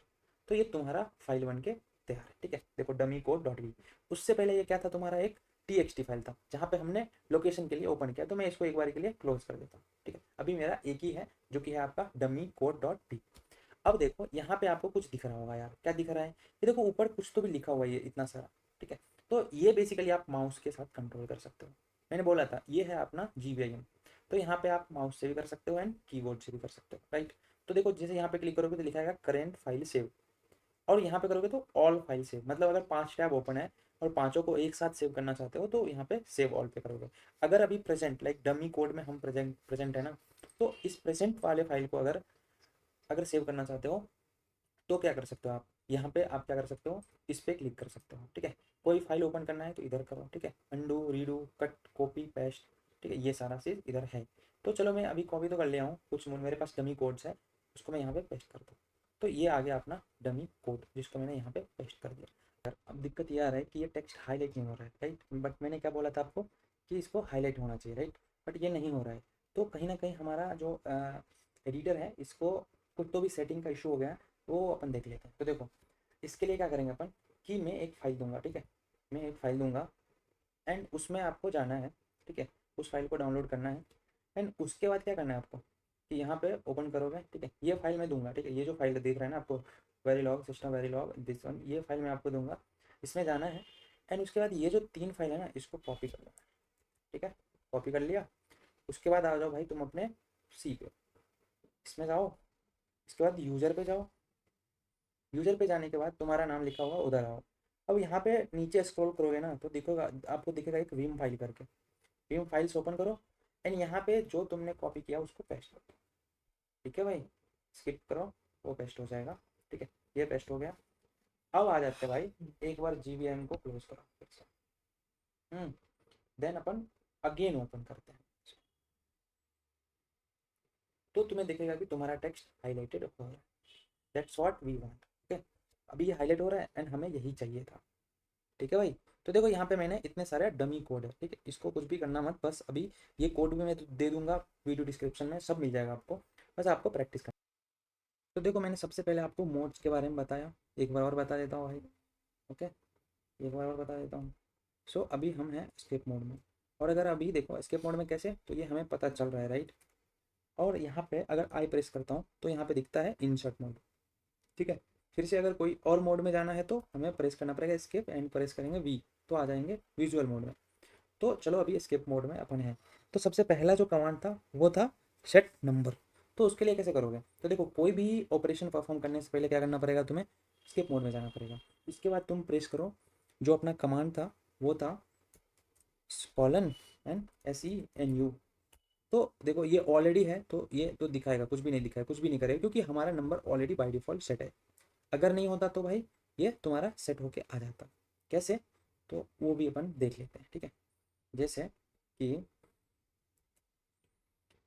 Speaker 1: तो ये तुम्हारा फाइल बन के तैयार है, ठीक है। देखो डमी कोड डॉट वी। उससे पहले ये क्या था, तुम्हारा एक टी फाइल था, जहाँ पे हमने लोकेशन के लिए ओपन किया। तो मैं इसको एक बार के लिए क्लोज कर देता हूँ, ठीक है। अभी मेरा एक ही है, जो कि है आपका डमी कोड डॉट पी। अब देखो यहाँ पे आपको कुछ दिख रहा होगा यार, क्या दिख रहा है, ये देखो ऊपर कुछ तो भी लिखा हुआ है, ये इतना सारा, ठीक है। तो ये बेसिकली आप माउस के साथ कंट्रोल कर सकते हो। मैंने बोला था ये है अपना GVIM। तो यहाँ पे आप माउस से भी कर सकते हो एंड कीबोर्ड से भी कर सकते हो, राइट। तो देखो जैसे यहाँ पे क्लिक करोगे तो लिखा है करेंट फाइल सेव, और यहाँ पे करोगे तो ऑल फाइल सेव, मतलब अगर 5 टैब ओपन है और पांचों को एक साथ सेव करना चाहते हो तो यहाँ पे सेव ऑल पे करोगे। अगर अभी प्रेजेंट लाइक डमी कोड में हम प्रेजेंट प्रेजेंट है ना, तो इस प्रेजेंट वाले फाइल को अगर अगर सेव करना चाहते हो तो क्या कर सकते हो आप, यहाँ पे आप क्या कर सकते हो, इस पर क्लिक कर सकते हो, ठीक है। कोई फाइल ओपन करना है तो इधर करो, ठीक है। Undo redo cut copy paste, ठीक है, ये सारा चीज़ इधर है। तो चलो मैं अभी कॉपी तो कर लिया हूँ, कुछ मेरे पास डमी कोड्स है, उसको मैं यहाँ पे पेस्ट कर दूँ। तो ये आ गया अपना डमी कोड, जिसको मैंने यहाँ पे पेस्ट कर दिया। अब दिक्कत ये आ रहा है कि ये टेक्स्ट हाईलाइट नहीं हो रहा है, राइट। बट मैंने क्या बोला था आपको कि इसको हाईलाइट होना चाहिए, राइट। बट ये नहीं हो रहा है। तो कहीं ना कहीं हमारा जो एडिटर है, इसको कुछ तो भी सेटिंग का इशू हो गया है, वो अपन देख लेते हैं। तो देखो इसके लिए क्या करेंगे अपन, कि मैं एक फाइल दूंगा, ठीक है। मैं एक फाइल दूंगा एंड उसमें आपको जाना है, ठीक है। उस फाइल को डाउनलोड करना है एंड उसके बाद क्या करना है आपको, कि यहाँ पे ओपन करोगे, ठीक है। ये फाइल मैं दूंगा, ठीक है। ये जो फाइल दिख रहा है ना आपको, वेरीलॉग सिस्टम वेरीलॉग दिस वन, ये फाइल मैं आपको दूंगा, इसमें जाना है। एंड उसके बाद ये जो 3 फाइल है ना, इसको कॉपी कर लो, ठीक है। कॉपी कर लिया। उसके बाद आ जाओ भाई तुम अपने सी पे, इसमें जाओ। इसके बाद यूज़र पे जाओ, यूज़र पे जाने के बाद तुम्हारा नाम लिखा होगा उधर आओ। अब यहाँ पे नीचे स्क्रॉल करोगे ना तो दिखेगा, आपको दिखेगा एक विम फाइल करके। विम फाइल्स ओपन करो एंड यहाँ पे जो तुमने कॉपी किया उसको पेस्ट करो। ठीक है भाई, स्किप करो, वो पेस्ट हो जाएगा। ठीक है, ये पेस्ट हो गया। अब आ जाते हैं भाई, एक बार GVM को क्लोज करो फिर से। देन अपन अगेन ओपन करते हैं, तो तुम्हें दिखेगा कि तुम्हारा टेक्स्ट हाईलाइटेड हो रहा है। That's what we want. ठीक है, अभी ये हाईलाइट हो रहा है एंड हमें यही चाहिए था। ठीक है भाई, तो देखो यहाँ पे मैंने इतने सारे डमी कोड है। ठीक है, इसको कुछ भी करना मत, बस अभी ये कोड भी मैं दे दूंगा वीडियो डिस्क्रिप्शन में, सब मिल जाएगा आपको, बस आपको प्रैक्टिस करना। तो देखो मैंने सबसे पहले आपको मोड्स के बारे में बताया, एक बार और बता देता हूँ भाई। ओके, एक बार और बता देता हूँ। सो अभी हम हैं एस्केप मोड में, और अगर अभी देखो एस्केप मोड में कैसे, तो ये हमें पता चल रहा है राइट। और यहाँ पे अगर आई प्रेस करता हूँ तो यहाँ पे दिखता है इंसर्ट मोड। ठीक है, फिर से अगर कोई और मोड में जाना है तो हमें प्रेस करना पड़ेगा एस्केप एंड प्रेस करेंगे वी, तो आ जाएंगे विजुअल मोड में। तो चलो अभी एस्केप मोड में अपन है। तो सबसे पहला जो कमांड था वो था सेट नंबर। तो उसके लिए कैसे करोगे, तो देखो कोई भी ऑपरेशन परफॉर्म करने से पहले क्या करना पड़ेगा तुम्हें, एस्केप मोड में जाना पड़ेगा। इसके बाद तुम प्रेस करो, जो अपना कमांड था वो था कॉलन एंड SENU। तो देखो ये ऑलरेडी है तो ये तो दिखाएगा, कुछ भी नहीं दिखाएगा, कुछ भी नहीं करेगा, क्योंकि हमारा number already by default set है। अगर नहीं होता तो भाई ये तुम्हारा सेट होके आ जाता। कैसे, तो वो भी अपन देख लेते हैं। ठीक है, जैसे कि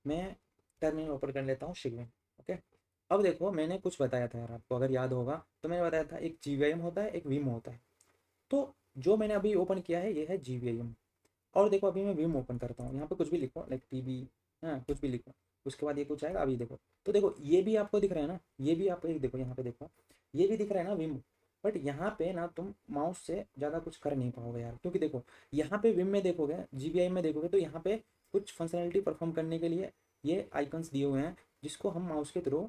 Speaker 1: मैं टर्मिनल ओपन कर लेता हूँ शिगविन। ओके, अब देखो मैंने कुछ बताया था यार आपको, अगर याद होगा तो मैंने बताया था एक GVIM होता है, एक विम होता है। तो जो मैंने अभी ओपन किया है ये है GVIM। और देखो अभी मैं विम ओपन करता हूँ, यहाँ पे कुछ भी लिखो लाइक TB, हाँ कुछ भी लिखो, उसके बाद ये कुछ आएगा। अभी देखो, तो देखो ये भी आपको दिख रहा है ना, ये भी आपको एक देखो यहाँ पे देखो, ये भी दिख रहा है ना विम। बट यहाँ पे ना तुम माउस से ज़्यादा कुछ कर नहीं पाओगे यार, क्योंकि देखो यहाँ पे विम में देखोगे, GVI में देखोगे तो यहाँ पे कुछ फंक्शनैलिटी परफॉर्म करने के लिए ये आइकन्स दिए हुए हैं जिसको हम माउस के थ्रू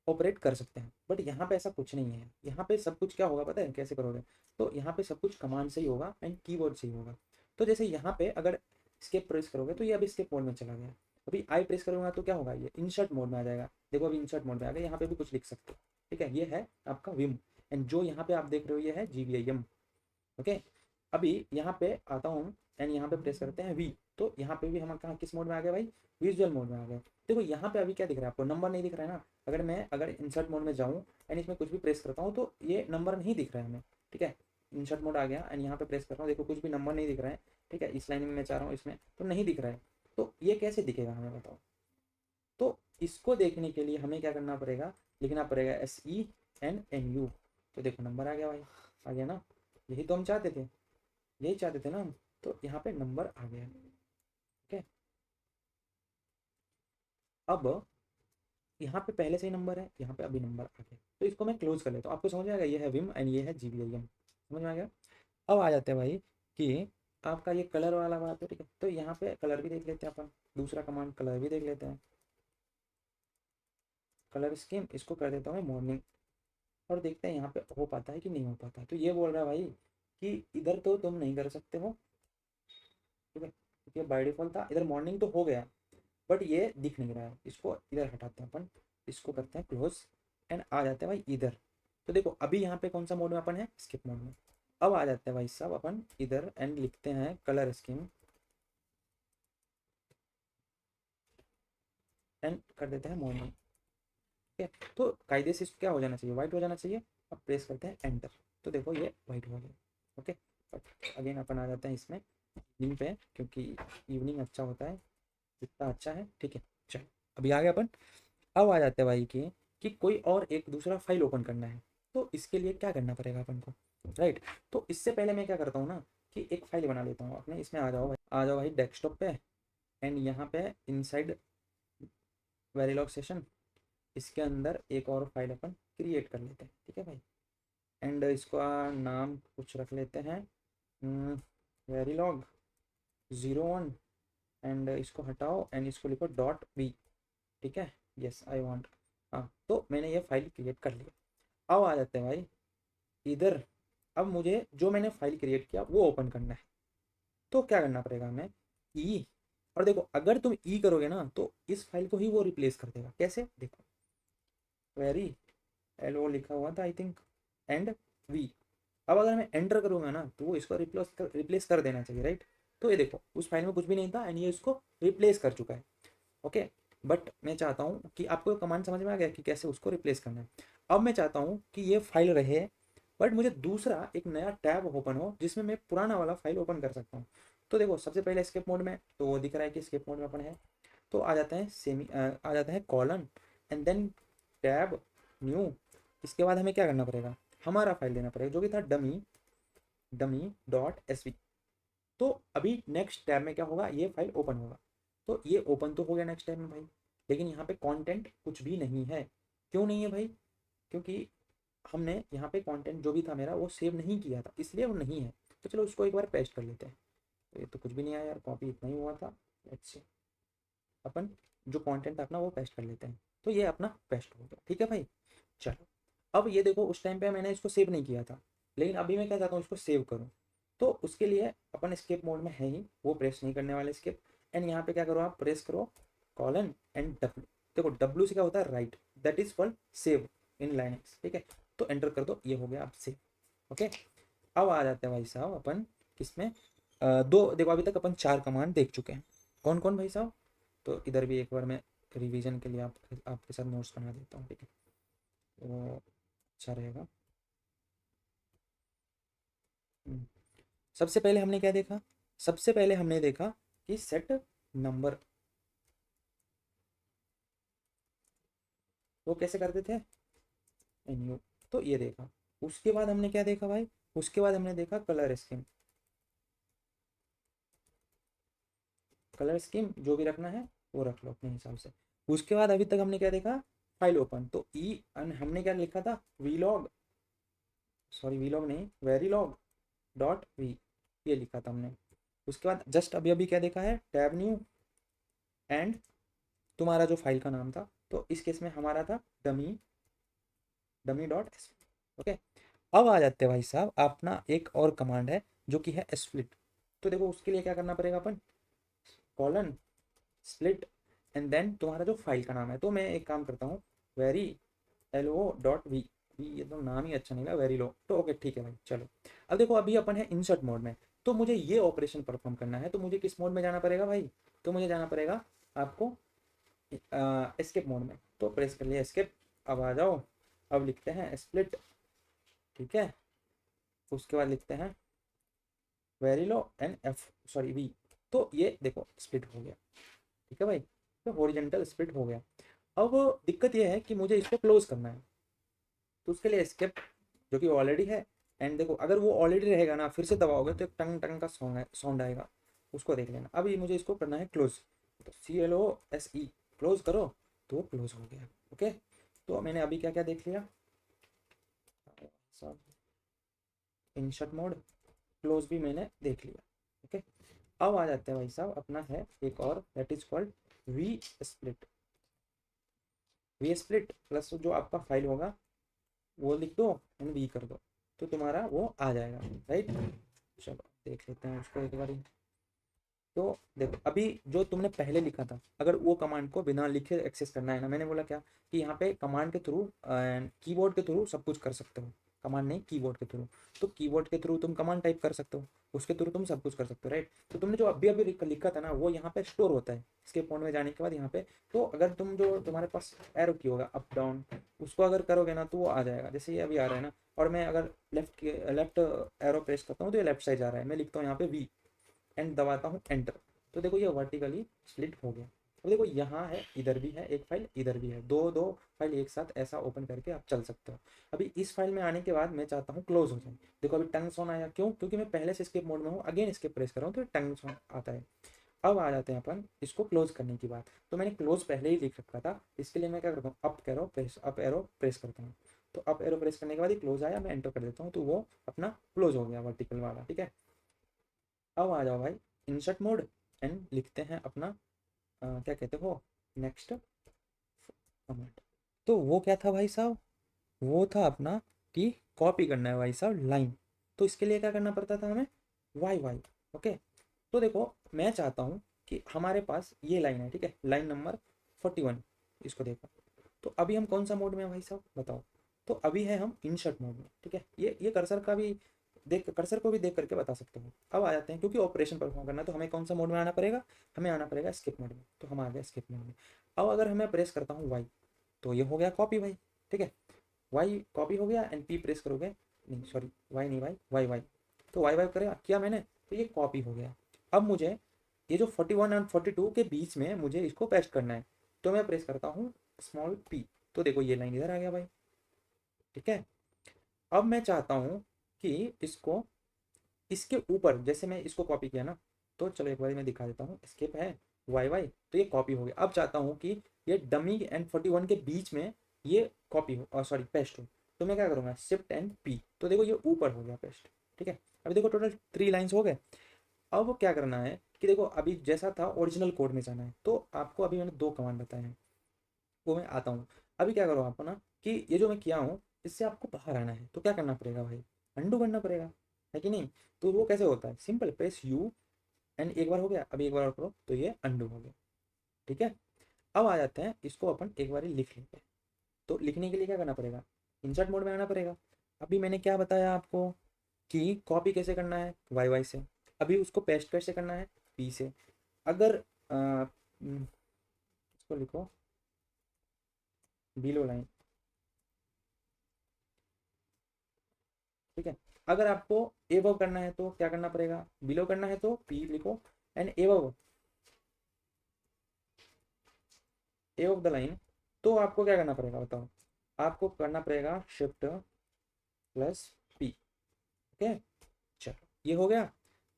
Speaker 1: ऑपरेट कर सकते हैं। बट यहाँ पे ऐसा कुछ नहीं है, यहाँ पे सब कुछ क्या होगा पता है कैसे करोगे, तो यहाँ पे सब कुछ कमांड से ही होगा एंड कीबोर्ड से ही होगा। तो जैसे यहाँ पे अगर स्केप प्रेस करोगे तो ये अभी स्केप मोड में चला गया। अभी आई प्रेस करूंगा तो क्या होगा, ये इंसर्ट मोड में आ जाएगा। देखो अभी इंसर्ट मोड में आ गया, यहाँ पे भी कुछ लिख सकते हो। ठीक है, ये है आपका विम, एंड जो यहाँ पे आप देख रहे हो ये है GVIM। ओके, अभी यहाँ पे आता हूँ एंड यहाँ पे प्रेस करते हैं वी, तो यहाँ पे भी हम कहाँ किस मोड में आ गए भाई, विजुअल मोड में आ गए। देखो यहाँ पे अभी क्या दिख रहा है आपको, नंबर नहीं दिख रहा है ना। अगर इंसर्ट मोड में जाऊँ एंड इसमें कुछ भी प्रेस करता हूँ तो ये नंबर नहीं दिख रहा है हमें। ठीक है, इंसर्ट मोड आ गया एंड यहाँ पे प्रेस कर रहा हूँ, देखो कुछ भी नंबर नहीं दिख रहा है। ठीक है, इस लाइन में मैं चाह रहा हूँ इसमें तो नहीं दिख रहा है। तो ये कैसे दिखेगा हमें बताओ। तो इसको देखने के लिए हमें क्या करना पड़ेगा, लिखना पड़ेगा SENNU। तो देखो नंबर आ गया भाई, आ गया ना, यही तो हम चाहते थे, यही चाहते थे ना हम। तो यहाँ पे नंबर आ गया। ठीक है, अब यहाँ पे पहले से ही नंबर है, यहाँ पे अभी नंबर आ गया, तो इसको मैं क्लोज कर लेता हूँ। आपको समझ में आ गया, ये है विम एंड ये है GVIM। समझ में आ गया। अब आ जाते हैं भाई कि आपका ये कलर वाला बात है। ठीक है, तो यहाँ पे कलर भी देख लेते हैं अपन, दूसरा कमांड कलर भी देख लेते हैं। कलर स्कीम इसको कर देता हूँ मैं मॉर्निंग, और देखते हैं यहाँ पे हो पाता है कि नहीं हो पाता है। तो ये बोल रहा है भाई कि इधर तो तुम नहीं कर सकते हो। ठीक है, क्योंकि बाय डिफॉल्ट था इधर मॉर्निंग तो हो गया, बट ये दिख नहीं रहा है। इसको इधर हटाते हैं अपन, इसको करते हैं क्लोज एंड आ जाते हैं भाई इधर। तो देखो अभी यहाँ पे कौन सा मोड में अपन है, स्किप मोड में। अब आ जाते हैं भाई साहब अपन इधर एंड लिखते हैं कलर स्कीम एंड कर देते हैं मॉर्निंग। ठीक है, तो कायदे से इसको क्या हो जाना चाहिए, व्हाइट हो जाना चाहिए। अब प्रेस करते हैं एंटर, तो देखो ये व्हाइट हो गया। ओके, बट अगेन अपन आ जाते हैं इसमें इवनिंग पे, क्योंकि इवनिंग अच्छा होता है, इतना अच्छा है। ठीक है, चलो अभी आ गया अपन। अब आ जाते हैं भाई कि कोई और एक दूसरा फाइल ओपन करना है, तो इसके लिए क्या करना पड़ेगा अपन को, राइट। तो इससे पहले मैं क्या करता हूँ ना कि एक फाइल बना लेता हूँ अपने, इसमें आ जाओ भाई, आ जाओ भाई डेस्कटॉप पे एंड यहाँ पे इनसाइड वेरिलॉग सेशन, इसके अंदर एक और फाइल अपन क्रिएट कर लेते हैं। ठीक है भाई, एंड इसको नाम कुछ रख लेते हैं वेरीलॉग 01, एंड इसको हटाओ एंड इसको लिखो .b। ठीक है, यस आई वांट, हाँ तो मैंने ये फाइल क्रिएट कर लिया। अब आ जाते हैं भाई इधर, अब मुझे जो मैंने फाइल क्रिएट किया वो ओपन करना है। तो क्या करना पड़ेगा हमें, ई, और देखो अगर तुम ई करोगे ना तो इस फाइल को ही वो रिप्लेस कर देगा। कैसे देखो, वेरी LO लिखा हुआ था आई थिंक, एंड वी, अब अगर मैं एंटर करूँगा ना तो वो इसको रिप्लेस कर देना चाहिए, राइट। तो ये देखो उस फाइल में कुछ भी नहीं था एंड ये इसको रिप्लेस कर चुका है। ओके, बट मैं चाहता हूँ कि आपको कमांड समझ में आ गया कि कैसे उसको रिप्लेस करना है। अब मैं चाहता हूँ कि ये फाइल रहे, बट मुझे दूसरा एक नया टैब ओपन हो जिसमें मैं पुराना वाला फाइल ओपन कर सकता हूँ। तो देखो सबसे पहले एस्केप मोड में, तो वो दिख रहा है कि एस्केप मोड में अपन है। तो आ जाता है आ जाता है colon and then tab new. इसके बाद हमें क्या करना पड़ेगा, हमारा फाइल देना पड़ेगा जो कि था डमी डमी डॉट एस। तो अभी नेक्स्ट टैब में क्या होगा, ये फाइल ओपन होगा। तो ये ओपन तो हो गया नेक्स्ट टैब में भाई, लेकिन यहाँ पे कंटेंट कुछ भी नहीं है। क्यों नहीं है भाई, क्योंकि हमने यहाँ पे कंटेंट जो भी था मेरा वो सेव नहीं किया था, इसलिए वो नहीं है। तो चलो उसको एक बार पेस्ट कर लेते हैं। तो ये तो कुछ भी नहीं आया यार, कॉपी इतना ही हुआ था। लेट्स सी, अपन जो कंटेंट था अपना वो पेस्ट कर लेते हैं। तो ये अपना पेस्ट हो गया, ठीक है भाई। चलो अब ये देखो उस टाइम पे मैंने इसको सेव नहीं किया था, लेकिन अभी मैं क्या चाहता हूँ इसको सेव करूँ। तो उसके लिए अपन स्केप मोड में है ही, वो प्रेस नहीं करने वाले स्केप। एंड यहाँ पे क्या करो, आप प्रेस करो कॉलन एंड डब्ल्यू। देखो डब्ल्यू से क्या होता है, right, that is called save in Linux, ठीक है। तो एंटर कर दो, ये हो गया अब सेव। ओके, अब आ जाते हैं भाई साहब अपन किसमें, दो देखो अभी तक अपन 4 कमांड देख चुके हैं। कौन कौन भाई साहब, तो इधर भी एक बार मैं रिवीजन के लिए आपके साथ नोट्स बना देता हूँ, ठीक है। तो अच्छा रहेगा। हम्म, सबसे पहले हमने क्या देखा, सबसे पहले हमने देखा कि सेट नंबर, वो कैसे करते थे, एनयू। तो ये देखा। उसके बाद हमने क्या देखा भाई, उसके बाद हमने देखा कलर स्कीम। कलर स्कीम जो भी रखना है वो रख लो अपने हिसाब से। उसके बाद अभी तक हमने क्या देखा, फाइल ओपन। तो ई हमने क्या लिखा था, वीलॉग, सॉरी वीलॉग नहीं, वेरीलॉग डॉट वी, ये लिखा था हमने। उसके बाद जस्ट अभी अभी क्या देखा है, टैब न्यू एंड तुम्हारा जो फाइल का नाम था, तो इस केस में हमारा था dummy dummy dot S. Okay, अब आ जाते हैं भाई साहब अपना एक और कमांड है जो कि है स्प्लिट। तो देखो उसके लिए क्या करना पड़ेगा, अपन कॉलन स्प्लिट एंड देन तुम्हारा जो फाइल का नाम है। तो मैं एक काम करता हूँ, very L O dot V, ये तो नाम ही अच्छा नहीं लगा, वेरी लो। तो ओके ठीक है भाई चलो। अब देखो अभी अपन है इंसर्ट मोड में, तो मुझे ये ऑपरेशन परफॉर्म करना है। तो मुझे किस मोड में जाना पड़ेगा भाई, तो मुझे जाना पड़ेगा आपको एस्केप मोड में। तो प्रेस कर लिया एस्केप, अब आ जाओ। अब लिखते हैं स्प्लिट, ठीक है। उसके बाद लिखते हैं वेरिलो एंड एफ, सॉरी वी। तो ये देखो स्प्लिट हो गया, ठीक है भाई। तो हॉरिजॉन्टल स्प्लिट हो गया। अब दिक्कत ये है कि मुझे इसको क्लोज करना है। तो उसके लिए एस्केप जो कि ऑलरेडी है, एंड देखो अगर वो ऑलरेडी रहेगा ना फिर से दबाओगे तो एक टंग टंग का साउंड आएगा, उसको देख लेना। अभी मुझे इसको करना है क्लोज, तो CLOSE क्लोज करो, तो वो क्लोज हो गया। ओके, तो मैंने अभी क्या क्या देख लिया, सब इंशर्ट मोड, क्लोज भी मैंने देख लिया। ओके, अब आ जाते हैं भाई साहब अपना है एक और, that is called V split. V split plus जो आपका फाइल होगा वो लिख दो एंड वी कर दो, तो तुम्हारा वो आ जाएगा, राइट। चलो देख लेते हैं उसको एक बार। तो देखो अभी जो तुमने पहले लिखा था, अगर वो कमांड को बिना लिखे एक्सेस करना है ना, मैंने बोला क्या कि यहाँ पे कमांड के थ्रू कीबोर्ड के थ्रू सब कुछ कर सकते हो, कमांड नहीं कीबोर्ड के थ्रू। तो कीबोर्ड के थ्रू तुम कमांड टाइप कर सकते हो, उसके थ्रू तुम सब कुछ कर सकते हो, राइट। तो तुमने जो अभी अभी लिखा था ना वो यहाँ पे स्टोर होता है इसके फोन में जाने के बाद यहाँ पे। तो अगर तुम जो तुम्हारे पास एरो की होगा अप डाउन, उसको अगर करोगे ना तो वो आ जाएगा, जैसे ये अभी आ रहा है ना। और मैं अगर लेफ्ट एरो प्रेस करता हूँ तो ये लेफ्ट साइड जा रहा है, मैं लिखता हूँ यहाँ पे वी एंड दबाता हूँ एंटर। तो देखो ये वर्टिकली स्प्लिट हो गया। अब देखो यहाँ है, इधर भी है एक फाइल, इधर भी है, दो दो फाइल एक साथ ऐसा ओपन करके आप चल सकते हो। अभी इस फाइल में आने के बाद मैं चाहता हूँ क्लोज हो जाए। देखो अभी टंग साउंड आया, क्यों, क्योंकि मैं पहले से स्केप मोड में हूँ, अगेन स्केप प्रेस कर रहा हूँ तो टंग साउंड आता है। अब आ जाते हैं अपन इसको क्लोज करने की बात। तो मैंने क्लोज पहले ही लिख रखा था, इसके लिए मैं क्या करता हूँ, अप एरो प्रेस करता हूँ। तो अप एरो प्रेस करने के बाद ही क्लोज आया, मैं एंटर कर देता हूँ तो वो अपना क्लोज हो गया वर्टिकल वाला, ठीक है। अब आ जाओ भाई इंसर्ट मोड एंड लिखते हैं अपना क्या कहते हो, नेक्स्ट कमेंट। तो वो क्या था भाई साहब, वो था अपना कि कॉपी करना है भाई साहब लाइन। तो इसके लिए क्या करना पड़ता था हमें, वाई वाई। ओके, तो देखो मैं चाहता हूँ कि हमारे पास ये लाइन है, ठीक है, लाइन नंबर 41, इसको देखो। तो अभी हम कौन सा मोड में है भाई साहब बताओ, तो अभी है हम इंसर्ट मोड में, ठीक है। ये कर्सर का भी देख कर्सर को भी देख करके बता सकते हो। अब आ जाते हैं, क्योंकि ऑपरेशन परफॉर्म करना है तो हमें कौन सा मोड में आना पड़ेगा, हमें आना पड़ेगा स्किप मोड में। तो हम आ गए स्किप मोड में। अब अगर हमें प्रेस करता हूँ वाई, तो ये हो गया कॉपी भाई, ठीक है, वाई कॉपी हो गया। एंड पी प्रेस करोगे, नहीं सॉरी वाई नहीं भाई, वाई वाई, तो वाई वाई करेगा किया मैंने, तो ये कॉपी हो गया। अब मुझे ये जो 41 और 42 के बीच में मुझे इसको पेस्ट करना है, तो मैं प्रेस करता हूँ स्मॉल पी, तो देखो ये लाइन इधर आ गया भाई, ठीक है। अब मैं चाहता हूँ कि इसको इसके ऊपर, जैसे मैं इसको कॉपी किया ना, तो चलो एक बार मैं दिखा देता हूँ, स्किप है वाई वाई, तो ये कॉपी हो गया। अब चाहता हूँ कि ये डमी एंड 41 के बीच में ये कॉपी हो, और सॉरी पेस्ट हो, तो मैं क्या करूँगा शिफ्ट एंड पी, तो देखो ये ऊपर हो गया पेस्ट, ठीक है। अभी देखो टोटल 3 लाइन्स हो गए। अब क्या करना है कि देखो अभी जैसा था ओरिजिनल कोड में जाना है, तो आपको अभी मैंने 2 कमांड बताए हैं, वो मैं आता हूँ। अभी क्या करो आपको ना, कि ये जो मैं किया हूँ इससे आपको बाहर आना है, तो क्या करना पड़ेगा भाई, अंडू करना पड़ेगा, है कि नहीं। तो वो कैसे होता है, सिंपल प्रेस यू एंड एक बार हो गया, अभी एक बार और करो तो ये अंडू हो गया, ठीक है। अब आ जाते हैं, इसको अपन एक बार लिख लेते हैं। तो लिखने के लिए क्या करना पड़ेगा, इंसर्ट मोड में आना पड़ेगा। अभी मैंने क्या बताया आपको कि कॉपी कैसे करना है वाई वाई से, अभी उसको पेस्ट कैसे करना है पी से। अगर इसको लिखो बिलो लाइन, ठीक है। अगर आपको एवव करना है तो क्या करना पड़ेगा, बिलो करना है तो पी लिखो, एंड एवव एवव द लाइन, तो आपको क्या करना पड़ेगा बताओ, आपको करना पड़ेगा शिफ्ट प्लस पी, ओके। चलो ये हो गया।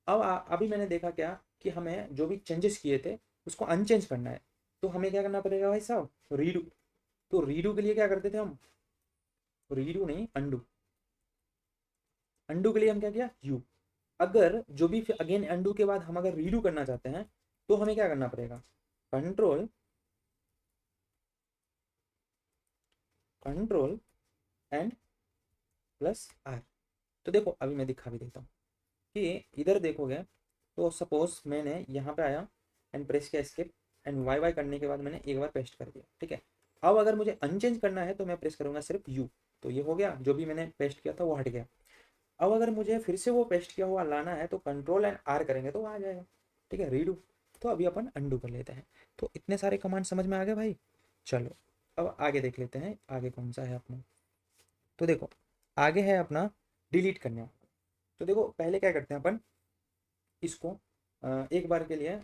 Speaker 1: अब अभी मैंने देखा क्या, कि हमें जो भी चेंजेस किए थे उसको अनचेंज करना है, तो हमें क्या करना पड़ेगा भाई साहब, रीडू। तो रीडू के लिए क्या करते थे हम, रीडू नहीं अंडू, अंडू के लिए हम क्या किया यू। अगर जो भी अगेन अंडू के बाद हम अगर रीडू करना चाहते हैं, तो हमें क्या करना पड़ेगा, control control and plus R. तो देखो अभी मैं दिखा भी देता हूँ, कि इधर देखोगे तो सपोज मैंने यहाँ पे आया एंड प्रेस किया एस्केप, एंड वाई वाई करने के बाद मैंने एक बार पेस्ट कर दिया, ठीक है। अब अगर मुझे अनचेंज करना है तो मैं प्रेस करूंगा सिर्फ यू, तो ये हो गया, जो भी मैंने पेस्ट किया था वो हट गया। अब अगर मुझे फिर से वो पेस्ट किया हुआ लाना है तो कंट्रोल एंड आर करेंगे तो वो आ जाएगा, ठीक है, रीडू। तो अभी अपन अंडू कर लेते हैं। तो इतने सारे कमांड समझ में आ गए भाई। चलो अब आगे देख लेते हैं, आगे कौन सा है अपना। तो देखो आगे है अपना डिलीट करना। तो देखो पहले क्या करते हैं अपन, इसको एक बार के लिए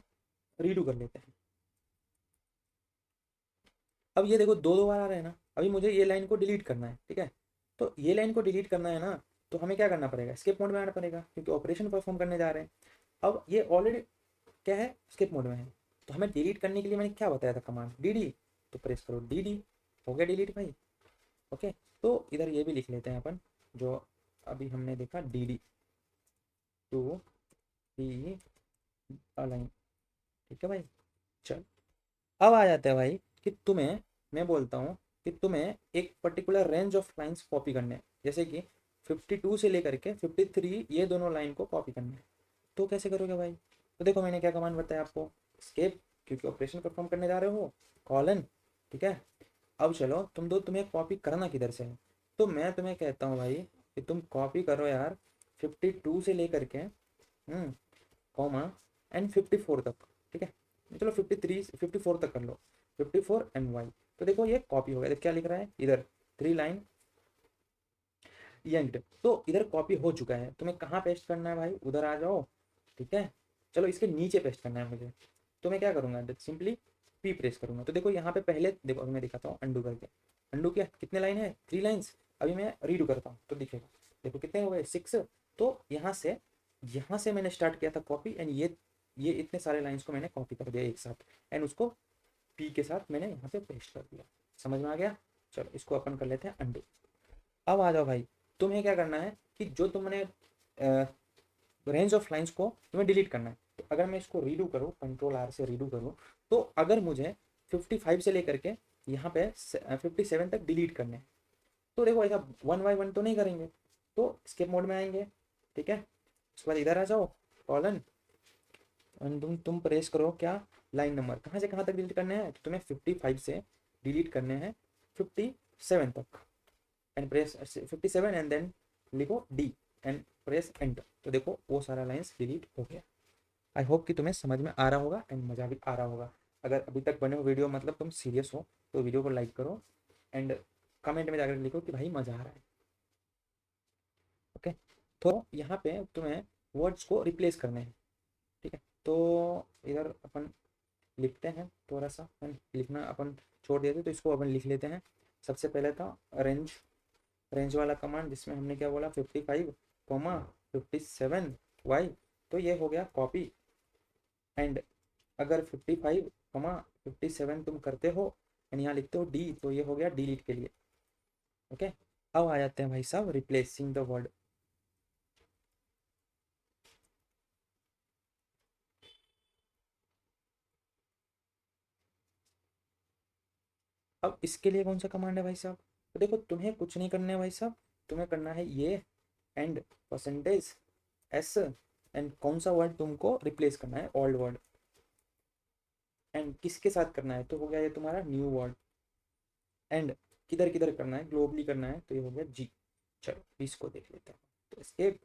Speaker 1: रीडू कर लेते हैं। अब ये देखो दो दो बार आ रहे हैं ना, अभी मुझे ये लाइन को डिलीट करना है, ठीक है। तो ये लाइन को डिलीट करना है ना, तो हमें क्या करना पड़ेगा, स्किप मोड में आना पड़ेगा, क्योंकि ऑपरेशन परफॉर्म करने जा रहे हैं। अब ये ऑलरेडी क्या है, स्किप मोड में है, तो हमें डिलीट करने के लिए मैंने क्या बताया था कमांड, डी डी, तो प्रेस करो डी डी, हो गया डिलीट भाई, ओके। तो इधर ये भी लिख लेते हैं अपन, जो अभी हमने देखा D D to D align, ठीक है भाई। चल अब आ जाते हैं भाई, कि तुम्हें मैं बोलता हूँ कि तुम्हें एक particular range of lines copy करने हैं, जैसे कि 52 से लेकर के 53, ये दोनों लाइन को कॉपी करना है। तो कैसे करोगे भाई, तो देखो मैंने क्या कमांड बताया आपको, स्केप, क्योंकि ऑपरेशन परफॉर्म करने जा रहे हो, कॉलन, ठीक है। अब चलो तुम दो, तुम्हें कॉपी करना किधर से है, तो मैं तुम्हें कहता हूँ भाई कि तुम कॉपी करो यार 52 से लेकर के कॉमा एंड 54 तक, ठीक है। चलो 54 तक कर लो, 54 एंड वाई। तो देखो ये कॉपी हो गया, क्या लिख रहा है इधर, 3 लाइन यंग्ड, तो इधर कॉपी हो चुका है। तुम्हें कहाँ पेस्ट करना है भाई, उधर आ जाओ, ठीक है। चलो इसके नीचे पेस्ट करना है मुझे, तो मैं क्या करूँगा, सिंपली पी प्रेस करूँगा। तो देखो यहाँ पे पहले देखो, अभी मैं दिखाता हूँ अंडू करके, अंडू क्या कितने लाइन है, 3 लाइन्स। अभी मैं रीडू करता हूँ तो दिखेगा, देखो कितने हो गए 6। तो यहाँ से मैंने स्टार्ट किया था कॉपी, एंड ये इतने सारे लाइन्स को मैंने कॉपी कर दिया एक साथ, एंड उसको पी के साथ मैंने यहाँ पे पेस्ट कर दिया। समझ में आ गया। चलो इसको अपन कर लेते हैं अंडू। अब आ जाओ भाई, तुम्हें क्या करना है कि जो तुमने रेंज ऑफ लाइंस को तुम्हें डिलीट करना है। तो अगर मैं इसको रीडू करूँ, कंट्रोल आर से रीडू करूँ, तो अगर मुझे 55 से लेकर के यहाँ पे 57 तक डिलीट करने हैं, तो देखो ऐसा 1 बाय 1 तो नहीं करेंगे, तो स्किप मोड में आएंगे, ठीक है। उसके बाद इधर आ जाओ, कॉलन, तुम प्रेस करो क्या, लाइन नंबर, कहाँ से कहाँ तक डिलीट करने हैं, तो तुम्हें 55 से डिलीट करने हैं 57 तक, एंड प्रेस 57 एंड देन लिखो डी, एंड प्रेस एंटर। तो देखो वो सारा लाइन्स डिलीट हो गया। आई होप कि तुम्हें समझ में आ रहा होगा एंड मज़ा भी आ रहा होगा। अगर अभी तक बने हो वीडियो मतलब तुम सीरियस हो तो वीडियो को लाइक करो एंड कमेंट में जाकर लिखो कि भाई मज़ा आ रहा है। ओके, तो यहाँ पे तुम्हें वर्ड्स को रिप्लेस करने हैं। ठीक है, तो इधर अपन लिखते हैं थोड़ा सा, लिखना अपन छोड़ दिया था तो इसको अपन लिख लेते हैं। सबसे पहले था रेंज, रेंज वाला कमांड जिसमें हमने क्या बोला 55 कोमा 57 वाई, तो ये हो गया कॉपी। एंड अगर 55 कोमा 57 तुम करते हो एंड यहाँ लिखते हो डी, तो ये हो गया डिलीट के लिए। ओके, अब आ जाते हैं भाई साहब रिप्लेसिंग द वर्ड। अब इसके लिए कौन सा कमांड है भाई साहब? तो देखो तुम्हें कुछ नहीं करना है भाई साहब, तुम्हें करना है ये एंड परसेंटेज एस एंड कौन सा वर्ड तुमको रिप्लेस करना है, ओल्ड वर्ड। एंड किसके साथ करना है? तो हो गया ये तुम्हारा न्यू वर्ड। एंड किधर किधर करना है? ग्लोबली करना है, तो ये हो गया जी। चलो इसको देख लेते हैं। तो एस्केप।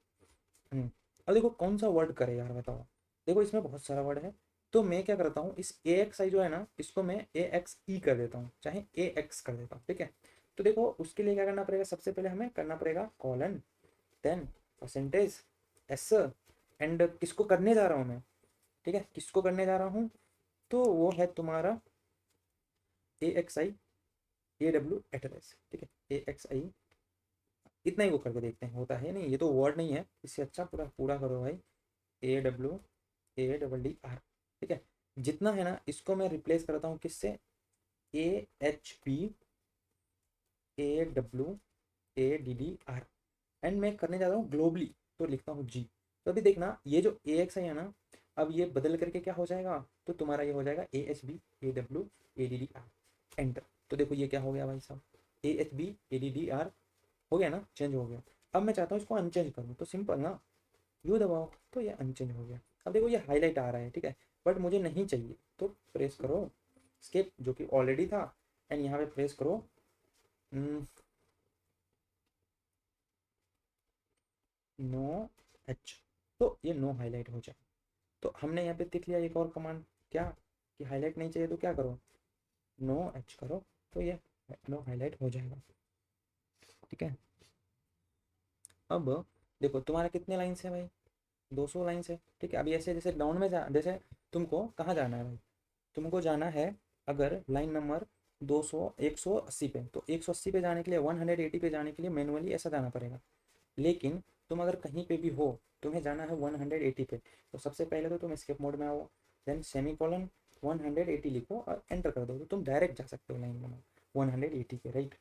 Speaker 1: अब देखो कौन सा वर्ड करे यार बताओ। देखो इसमें बहुत सारा वर्ड है, तो मैं क्या करता हूँ इस ए एक्स आई जो है ना इसको मैं ए एक्स ई कर देता हूँ, चाहे ए एक्स कर देता हूँ। ठीक है, तो देखो उसके लिए क्या करना पड़ेगा, सबसे पहले हमें करना पड़ेगा colon, then percentage S and किसको करने जा रहा हूँ मैं, ठीक है किसको करने जा रहा हूँ, तो वो है तुम्हारा A X I A W address. ठीक है, ए एक्स आई, इतना ही वो करके देखते हैं होता है नहीं, ये तो वर्ड नहीं है, इससे अच्छा पूरा पूरा करो भाई। ए W A double D R. ठीक है, जितना है ना इसको मैं रिप्लेस करता हूँ किससे, A H P A W A D D are and मैं करने जा रहा हूँ ग्लोबली, तो लिखता हूँ जी। तो अभी देखना ये जो ए एक्स है ना, अब ये बदल करके क्या हो जाएगा, तो तुम्हारा ये हो जाएगा A H B A W A D D R enter. तो देखो ये क्या हो गया भाई साहब, A H B A D D R हो गया ना, चेंज हो गया। अब मैं चाहता हूँ इसको अनचेंज करूँ, तो सिंपल ना, यू दबाओ तो ये अनचेंज हो गया। अब देखो ये हाईलाइट आ रहा है, ठीक है, बट मुझे नहीं चाहिए तो प्रेस करो स्केप जो कि ऑलरेडी था एंड यहाँ पे प्रेस करो नो एच, तो ये नो हाईलाइट हो जाए। तो हमने यहाँ पे देख लिया एक और कमांड क्या, कि हाईलाइट नहीं चाहिए तो क्या करो, नो एच करो, तो ये नो हाईलाइट हो जाएगा। ठीक है, अब देखो तुम्हारा कितने लाइन्स है भाई, 200 लाइन्स है। ठीक है, अभी ऐसे जैसे डाउन में जा, जैसे तुमको कहाँ जाना है भाई, तुमको जाना है अगर लाइन नंबर 200 180 पे, तो 180 पे जाने के लिए 180 पे जाने के लिए मैनुअली ऐसा जाना पड़ेगा। लेकिन तुम अगर कहीं पे भी हो, तुम्हें जाना है 180 पे, तो सबसे पहले तो तुम एस्केप मोड में आओ, देन सेमी कॉलन 180 लिखो और एंटर कर दो, तो तुम डायरेक्ट जा सकते हो लाइन नंबर 180 पे, राइट।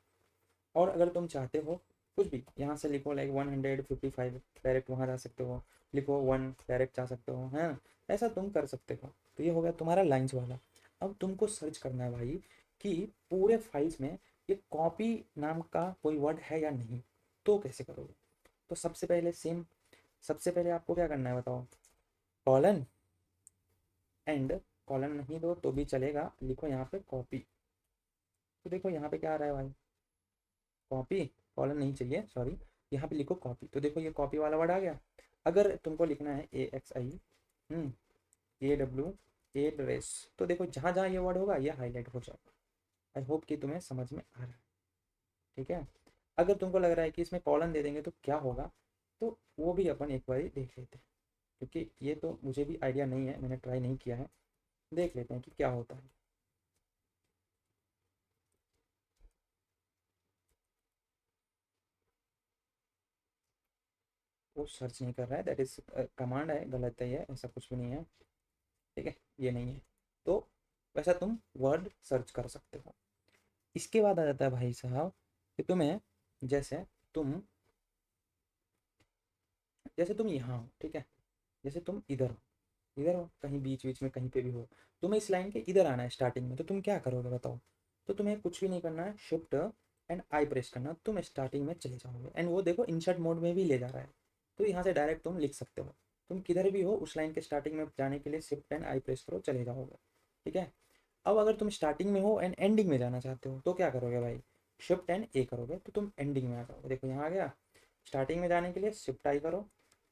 Speaker 1: और अगर तुम चाहते हो कुछ भी यहाँ से लिखो लाइक 155 डायरेक्ट वहाँ जा सकते हो, लिखो 1 डायरेक्ट जा सकते हो, है ना, ऐसा तुम कर सकते हो। तो ये हो गया तुम्हारा लाइन्स वाला। अब तुमको सर्च करना है भाई कि पूरे फाइल्स में ये कॉपी नाम का कोई वर्ड है या नहीं, तो कैसे करोगे। तो सबसे पहले सेम, सबसे पहले आपको क्या करना है बताओ, कॉलन एंड कॉलन नहीं दो तो भी चलेगा, लिखो यहाँ पे कॉपी। तो देखो यहाँ पे क्या आ रहा है भाई, कॉपी, कॉलन नहीं चाहिए सॉरी, यहाँ पे लिखो कॉपी, तो देखो ये कॉपी वाला वर्ड आ गया। अगर तुमको लिखना है A X I A W address, तो देखो जहाँ जहाँ ये वर्ड होगा ये हाईलाइट हो जाएगा। आई होप कि तुम्हें समझ में आ रहा है। ठीक है, अगर तुमको लग रहा है कि इसमें कॉलन दे देंगे तो क्या होगा, तो वो भी अपन एक बार देख लेते हैं, क्योंकि ये तो मुझे भी आइडिया नहीं है, मैंने ट्राई नहीं किया है, देख लेते हैं कि क्या होता है। वो सर्च नहीं कर रहा है, दैट इज कमांड है, गलत है ये, ऐसा कुछ भी नहीं है। ठीक है, ये नहीं है, तो वैसा तुम वर्ड सर्च कर सकते हो। इसके बाद आ जाता है भाई साहब कि तुम्हें, जैसे तुम जैसे तुम यहाँ हो, ठीक है, जैसे तुम इधर हो, इधर हो कहीं बीच बीच में कहीं पे भी हो, तुम्हें इस लाइन के इधर आना है स्टार्टिंग में, तो तुम क्या करोगे बताओ। तो तुम्हें कुछ भी नहीं करना है, शिफ्ट एंड आई प्रेस करना, तुम स्टार्टिंग में चले जाओगे एंड वो देखो इंसर्ट मोड में भी ले जा रहा है, तो यहाँ से डायरेक्ट तुम लिख सकते हो। तुम किधर भी हो उस लाइन के स्टार्टिंग में जाने के लिए शिफ्ट एंड आई प्रेस करो, चले जाओगे। ठीक है, अब अगर तुम स्टार्टिंग में हो एंड एंडिंग में जाना चाहते हो तो क्या करोगे भाई, शिफ्ट एंड ए करोगे तो तुम एंडिंग में आ जाओगे। देखो यहाँ आ गया, स्टार्टिंग में जाने के लिए शिफ्ट आई करो,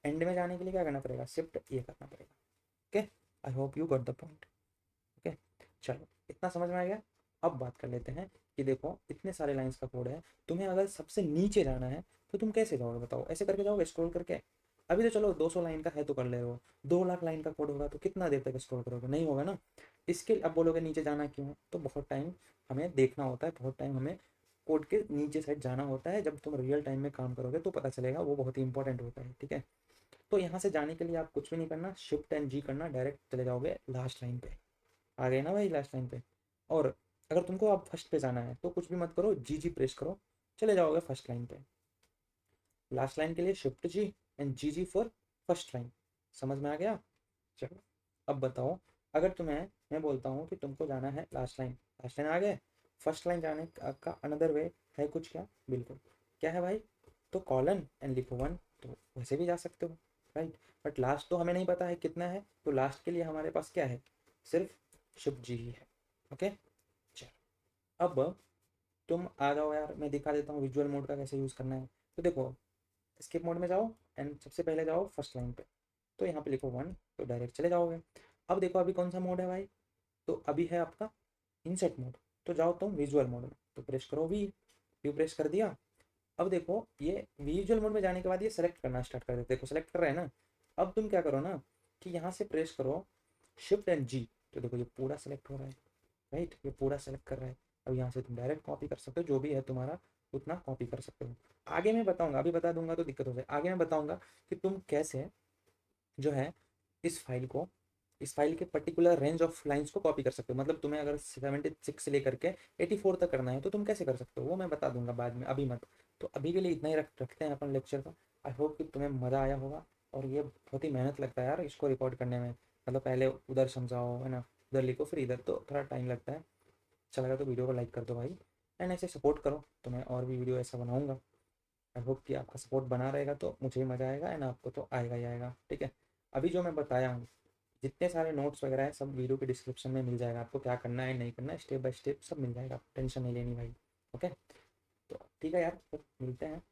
Speaker 1: एंड में जाने के लिए क्या करना पड़ेगा, शिफ्ट ये करना पड़ेगा। Okay, I hope you got the point. Okay, चलो इतना समझ में आ गया। अब बात कर लेते हैं कि देखो इतने सारे लाइंस का कोड है, तुम्हें अगर सबसे नीचे जाना है तो तुम कैसे जाओगे बताओ, ऐसे करके जाओगे स्क्रॉल करके? अभी तो चलो 200 लाइन का है तो कर ले रहे हो, 2 लाख लाइन का कोड होगा तो कितना देर तक स्क्रॉल करोगे, नहीं होगा ना। इसके अब बोलोगे नीचे जाना क्यों है, तो बहुत टाइम हमें देखना होता है, बहुत टाइम हमें कोड के नीचे साइड जाना होता है। जब तुम रियल टाइम में काम करोगे तो पता चलेगा, वो बहुत ही इंपॉर्टेंट होता है। ठीक है, तो यहाँ से जाने के लिए आप कुछ भी नहीं करना, शिफ्ट एंड जी करना, डायरेक्ट चले जाओगे लास्ट लाइन पे। आ गए ना भाई लास्ट लाइन पे। और अगर तुमको अब फर्स्ट पे जाना है तो कुछ भी मत करो, जी जी प्रेस करो, चले जाओगे फर्स्ट लाइन पे। लास्ट लाइन के लिए shift G and G G for first line. समझ में आ गया? चलो अब बताओ, अगर तुम्हें मैं बोलता हूँ कि तुमको जाना है लास्ट लाइन, लास्ट लाइन आ गए, फर्स्ट लाइन जाने का अनदर वे है कुछ, क्या बिल्कुल, क्या है भाई, तो कॉलन एंड लिखो 1, तो वैसे भी जा सकते हो, राइट। बट लास्ट तो हमें नहीं पता है कितना है, तो लास्ट के लिए हमारे पास क्या है, सिर्फ शिफ्ट जी ही है। ओके, चलो अब तुम आ जाओ यार, मैं दिखा देता हूँ विजुअल मोड का कैसे यूज़ करना है। तो देखो, स्किप मोड में जाओ एंड सबसे पहले जाओ फर्स्ट लाइन पे, तो यहाँ पे लिखो 1, तो डायरेक्ट चले जाओगे। अब देखो अभी कौन सा मोड है भाई, तो अभी है आपका इनसेट मोड, तो जाओ तुम विजुअल मोड में, तो प्रेस करो वी प्रेस कर दिया। अब देखो ये विजुअल मोड में जाने के बाद ये सेलेक्ट करना स्टार्ट कर देते, देखो सेलेक्ट कर रहे हैं ना। अब तुम क्या करो ना कि यहाँ से प्रेस करो शिफ्ट एंड जी, तो देखो ये पूरा सेलेक्ट हो रहा है, राइट, ये पूरा सेलेक्ट कर रहा है। अब यहाँ से तुम डायरेक्ट कॉपी कर सकते हो, जो भी है तुम्हारा उतना कॉपी कर सकते हो। आगे मैं बताऊंगा, अभी बता दूंगा तो दिक्कत हो जाए, आगे मैं बताऊंगा कि तुम कैसे जो है इस फाइल को, इस फाइल के पर्टिकुलर रेंज ऑफ लाइंस को कॉपी कर सकते हो। मतलब तुम्हें अगर 76 से लेकर के 84 तक करना है तो तुम कैसे कर सकते हो, वो मैं बता दूंगा बाद में, अभी मत। तो अभी के लिए इतना ही रखते हैं अपन लेक्चर का। आई होप कि तुम्हें मज़ा आया होगा। और ये बहुत ही मेहनत लगता है यार इसको रिकॉर्ड करने में, मतलब पहले उधर समझाओ है ना, उधर लिखो फिर इधर, तो थोड़ा टाइम लगता है। अच्छा लगा तो वीडियो को लाइक कर दो भाई, एंड ऐसे सपोर्ट करो, तो मैं और भी वीडियो ऐसा बनाऊंगा। आई होप कि आपका सपोर्ट बना रहेगा तो मुझे भी मज़ा आएगा एंड आपको तो आएगा ही आएगा। ठीक है, अभी जो मैं बताया हूँ, जितने सारे नोट्स वगैरह है सब वीडियो के डिस्क्रिप्शन में मिल जाएगा, आपको क्या करना है नहीं करना है स्टेप बाय स्टेप सब मिल जाएगा, टेंशन नहीं लेनी भाई। ओके, तो ठीक है यार, फिर मिलते हैं।